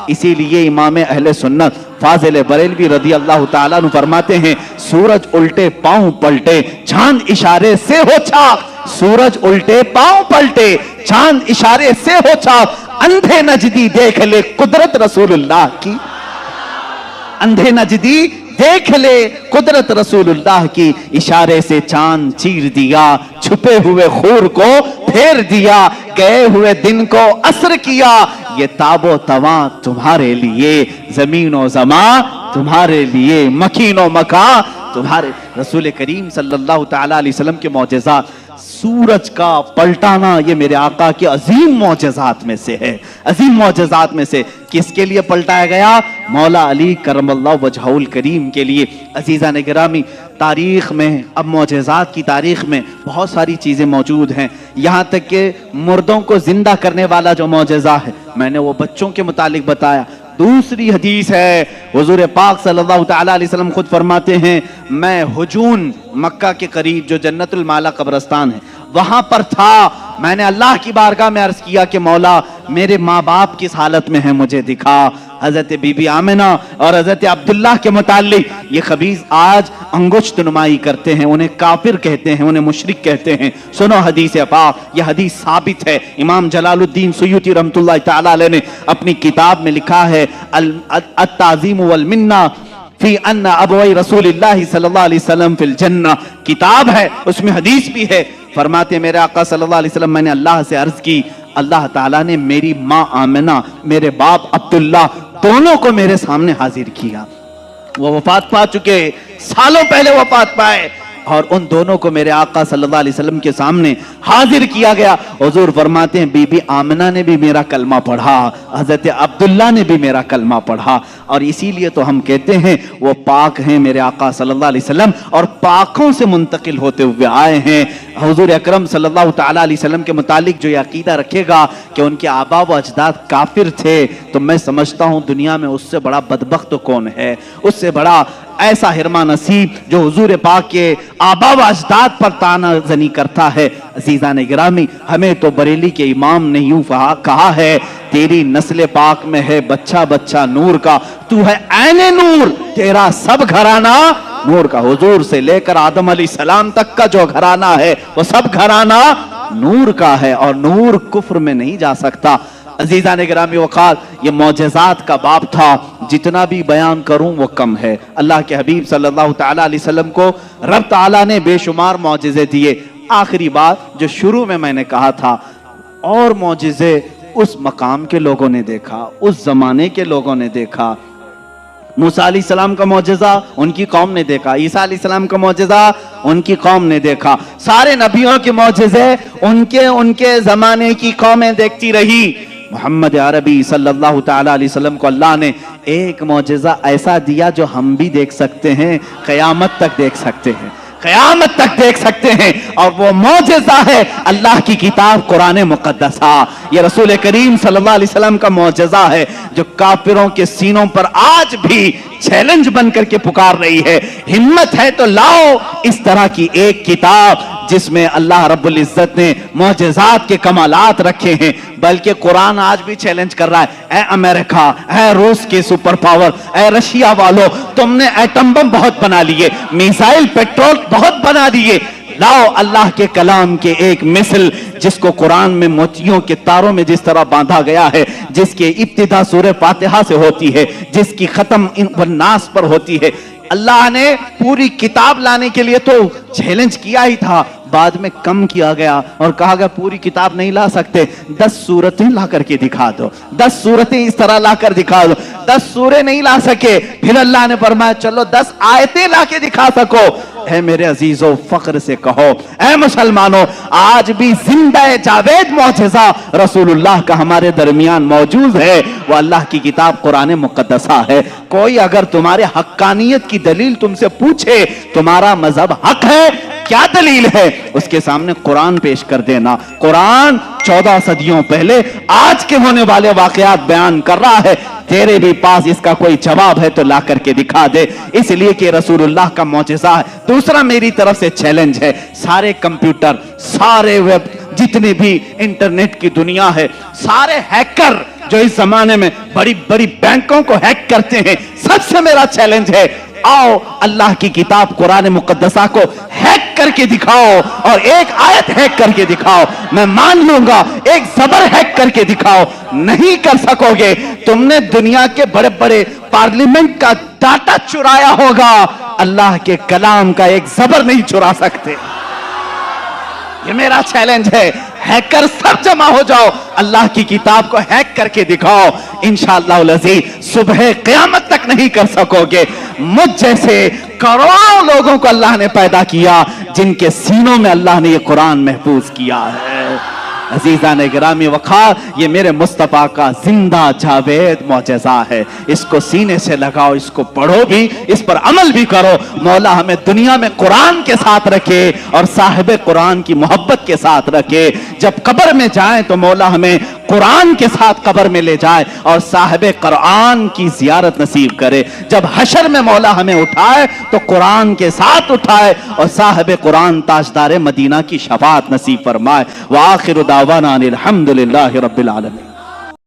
इसीलिए इमाम अहले सुन्नत फाजिल बरेलवी रदी अल्लाह ताला अन्हु फरमाते हैं सूरज उल्टे पांव पलटे, चांद इशारे से हो चाक। सूरज उल्टे पांव पलटे, चांद इशारे से हो चाक। अंधे नजदी देख ले कुदरत रसूलुल्लाह की, अंधे नजदी देख ले कुदरत रसूलुल्लाह की। इशारे से चांद चीर दिया, छुपे हुए खूर को फेर दिया, गए हुए दिन को असर किया। ये ताबो तवा तुम्हारे लिए, जमीनो जमा तुम्हारे लिए, मकीनो मका तुम्हारे। रसूल करीम सल्लल्लाहु ताला अलैहि वसल्लम के मौजज़ात, सूरज का पलटाना ये मेरे आका के अजीम मौजज़ात में से है, अजीम मौजज़ात में से। किसके लिए पलटाया गया? मौला अली करमल्लाहु वजहुल करीम के लिए। अजीज़ान गिरामी, तारीख में, अब मौजज़ात की तारीख में बहुत सारी चीज़ें मौजूद हैं, यहाँ तक कि मुर्दों को जिंदा करने वाला जो मौजज़ा है, मैंने वो बच्चों के मुतालिक बताया। दूसरी हदीस है, हुजूर पाक सल्लल्लाहु तआला अलैहि वसल्लम खुद फरमाते हैं, मैं हुजून मक्का के करीब जो जन्नतुल माला कब्रिस्तान है वहां पर था। मैंने अल्लाह की बारगाह में अर्ज किया कि मौला मेरे माँ बाप किस हालत में है मुझे दिखा। हजरत बीबी आमिना और हजरत अब्दुल्लाह के मुताल्लिक ये खबीस आज अंगुश्त नुमाई करते हैं, उन्हें काफिर कहते हैं, उन्हें मुशरिक कहते हैं। सुनो हदीस पाक, ये हदीस साबित है। इमाम जलालुद्दीन सुयूती रहमतुल्लाह तआला अलैह ने अपनी किताब में लिखा है अत-ताज़ीम वल मिन्ना फी अन्ना अबवई रसूलिल्लाह सल्लल्लाहु अलैहि वसल्लम फिल जन्ना, किताब है उसमें हदीस भी है। फरमाते मेरे आका सल्लल्लाहु अलैहि वसल्लम, मैंने अल्लाह से अर्ज की, अल्लाह ताला ने मेरी माँ आमिना, मेरे बाप अब्दुल्ला दोनों को मेरे सामने हाजिर किया। वो वफात पा चुके, सालों पहले वफात पाए, और उन दोनों को मेरे आका सल्लल्लाहु अलैहि वसल्लम के सामने हाजिर किया गया। हुजूर फरमाते हैं बीबी आमिना ने भी मेरा कलमा पढ़ा, हजरत अब्दुल्ला ने भी मेरा कलमा पढ़ा, और इसीलिए तो हम कहते हैं वो पाक हैं मेरे आका सल्लल्लाहु अलैहि वसल्लम, और पाकों से मुंतकिल होते हुए आए हैं। हुजूर अकरम सल्लल्लाहु तआला अलैहि वसल्लम के मुतालिक जो अकीदा रखेगा कि उनके आबा व अजदाद काफिर थे, तो मैं समझता हूँ दुनिया में उससे बड़ा बदबख्त कौन है, उससे बड़ा ऐसा हिरमा नसीब जो हुजूर पाक के आबा व अजदाद पर तानाजनी करता है। अजीज़ान गिरामी, हमें तो बरेली के इमाम ने यूं कहा है, तेरी नस्ल पाक में है बच्चा बच्चा नूर का, तू है ऐने नूर, तेरा सब घराना नूर का। हुजूर से लेकर आदम अलैहिस्सलाम तक का जो घराना है वो सब घराना नूर का है, और नूर कुफ्र में नहीं जा सकता। अजीज़ान गिरामी वक़ार, ये मौजज़ात का बाब था, जितना भी बयान करूं वो कम है। अल्लाह के हबीब सल्लल्लाहु तआला अलैहि वसल्लम को रब ताला ने बेशुमार मौजज़े दिए। आखिरी बात जो शुरू में मैंने कहा था, और मौजज़े उस मकाम के लोगों ने देखा, उस जमाने के लोगों ने देखा। मूसा अलैहिस्सलाम का मौजज़ा उनकी कौम ने देखा, ईसा अलैहिस्सलाम का मौजज़ा उनकी कौम ने देखा, सारे नबियों के मौजज़े उनके जमाने की कौमें देखती रही। मोहम्मद अरबी सल्लल्लाहु तआला अलैहि वसल्लम को अल्लाह ने एक मौजज़ा ऐसा दिया जो हम भी देख सकते हैं, क़यामत तक देख सकते हैं, क़यामत तक देख सकते हैं, और वो मौजज़ा है अल्लाह की किताब कुरान मुक़द्दसा। ये रसूल करीम सल्लल्लाहु अलैहि वसल्लम का मौजज़ा है जो काफिरों के सीनों पर आज भी चैलेंज बन करके पुकार रही है। हिम्मत है तो लाओ इस तरह की एक किताब जिसमें अल्लाह रब्बुल इज्जत ने मौजज़ात के कमालात रखे हैं। बल्कि कुरान आज भी चैलेंज कर रहा है, ए अमेरिका, ए रूस के सुपर पावर, ए रशिया वालों, तुमने एटम बम बहुत बना लिए, मिसाइल पेट्रोल बहुत बना दिए, लाओ अल्लाह के कलाम के एक मिसल जिसको कुरान में मोतियों के तारों में जिस तरह बांधा गया है, जिसकी इब्तिदा सूरह फातिहा से होती है, जिसकी खत्म नास पर होती है। अल्लाह ने पूरी किताब लाने के लिए तो चैलेंज किया ही था, बाद में कम किया गया और कहा गया पूरी किताब नहीं ला सकते, 10 सूरतें ला करके दिखा दो, 10 सूरतें इस तरह ला कर दिखा दो। 10 सूरे नहीं ला सके, फिर अल्लाह ने फरमाया चलो 10 आयतें ला के दिखा सको। है मेरे अजीजों, फख्र से कहो, ऐ मुसलमानों, आज भी जिंदा जावेद मौजज़ा रसूलुल्लाह का हमारे दरमियान मौजूद है, वो अल्लाह की किताब कुरान मुक़द्दसा है। कोई अगर तुम्हारे हक्कानियत की दलील तुमसे पूछे, तुम्हारा मजहब हक है, क्या दलील है, उसके सामने कुरान पेश कर देना। कुरान 14 सदियों पहले आज के होने वाले वाकयात बयान कर रहा है, तेरे भी पास इसका कोई जवाब है तो ला करके दिखा दे, इसलिए कि रसूलुल्लाह का मौजज़ा है। दूसरा मेरी तरफ से चैलेंज है, सारे कंप्यूटर, सारे वेब, जितने भी इंटरनेट की दुनिया है, सारे हैकर जो इस जमाने में बड़ी बड़ी बैंकों को हैक करते हैं, सबसे मेरा चैलेंज है, आओ अल्लाह की किताब कुरान मुक़द्दसा को हैक करके दिखाओ और एक आयत हैक करके दिखाओ, मैं मान लूंगा। एक ज़बर हैक करके दिखाओ, नहीं कर सकोगे। तुमने दुनिया के बड़े बड़े पार्लियामेंट का डाटा चुराया होगा, अल्लाह के कलाम का एक ज़बर नहीं चुरा सकते। ये मेरा चैलेंज है, हैकर सब जमा हो जाओ, अल्लाह की किताब को हैक करके दिखाओ, इंशाअल्लाह अज़ीज़ सुबह क़यामत तक नहीं कर सकोगे। मुझ जैसे करोड़ों लोगों को अल्लाह ने पैदा किया जिनके सीनों में अल्लाह ने ये कुरान महफूज किया है। अजीज़ान गिरामी वक़ार, ये मेरे मुस्तफ़ा का जिंदा जावेद मौजज़ा है, इसको सीने से लगाओ, इसको पढ़ो भी, इस पर अमल भी करो। मौला हमें दुनिया में कुरान के साथ रखे और साहिब कुरान की मोहब्बत के साथ रखे। जब कब्र में जाएं तो मौला हमें कुरान के साथ कब्र में ले जाए और साहिब कुरान की जियारत नसीब करे। जब हशर में मौला हमें उठाए तो कुरान के साथ उठाए और साहिब कुरान ताजदार मदीना की शफाअत नसीब फरमाए। व आखिर दावाना अनिल हम्दुलिल्लाहि रब्बिल आलमीन।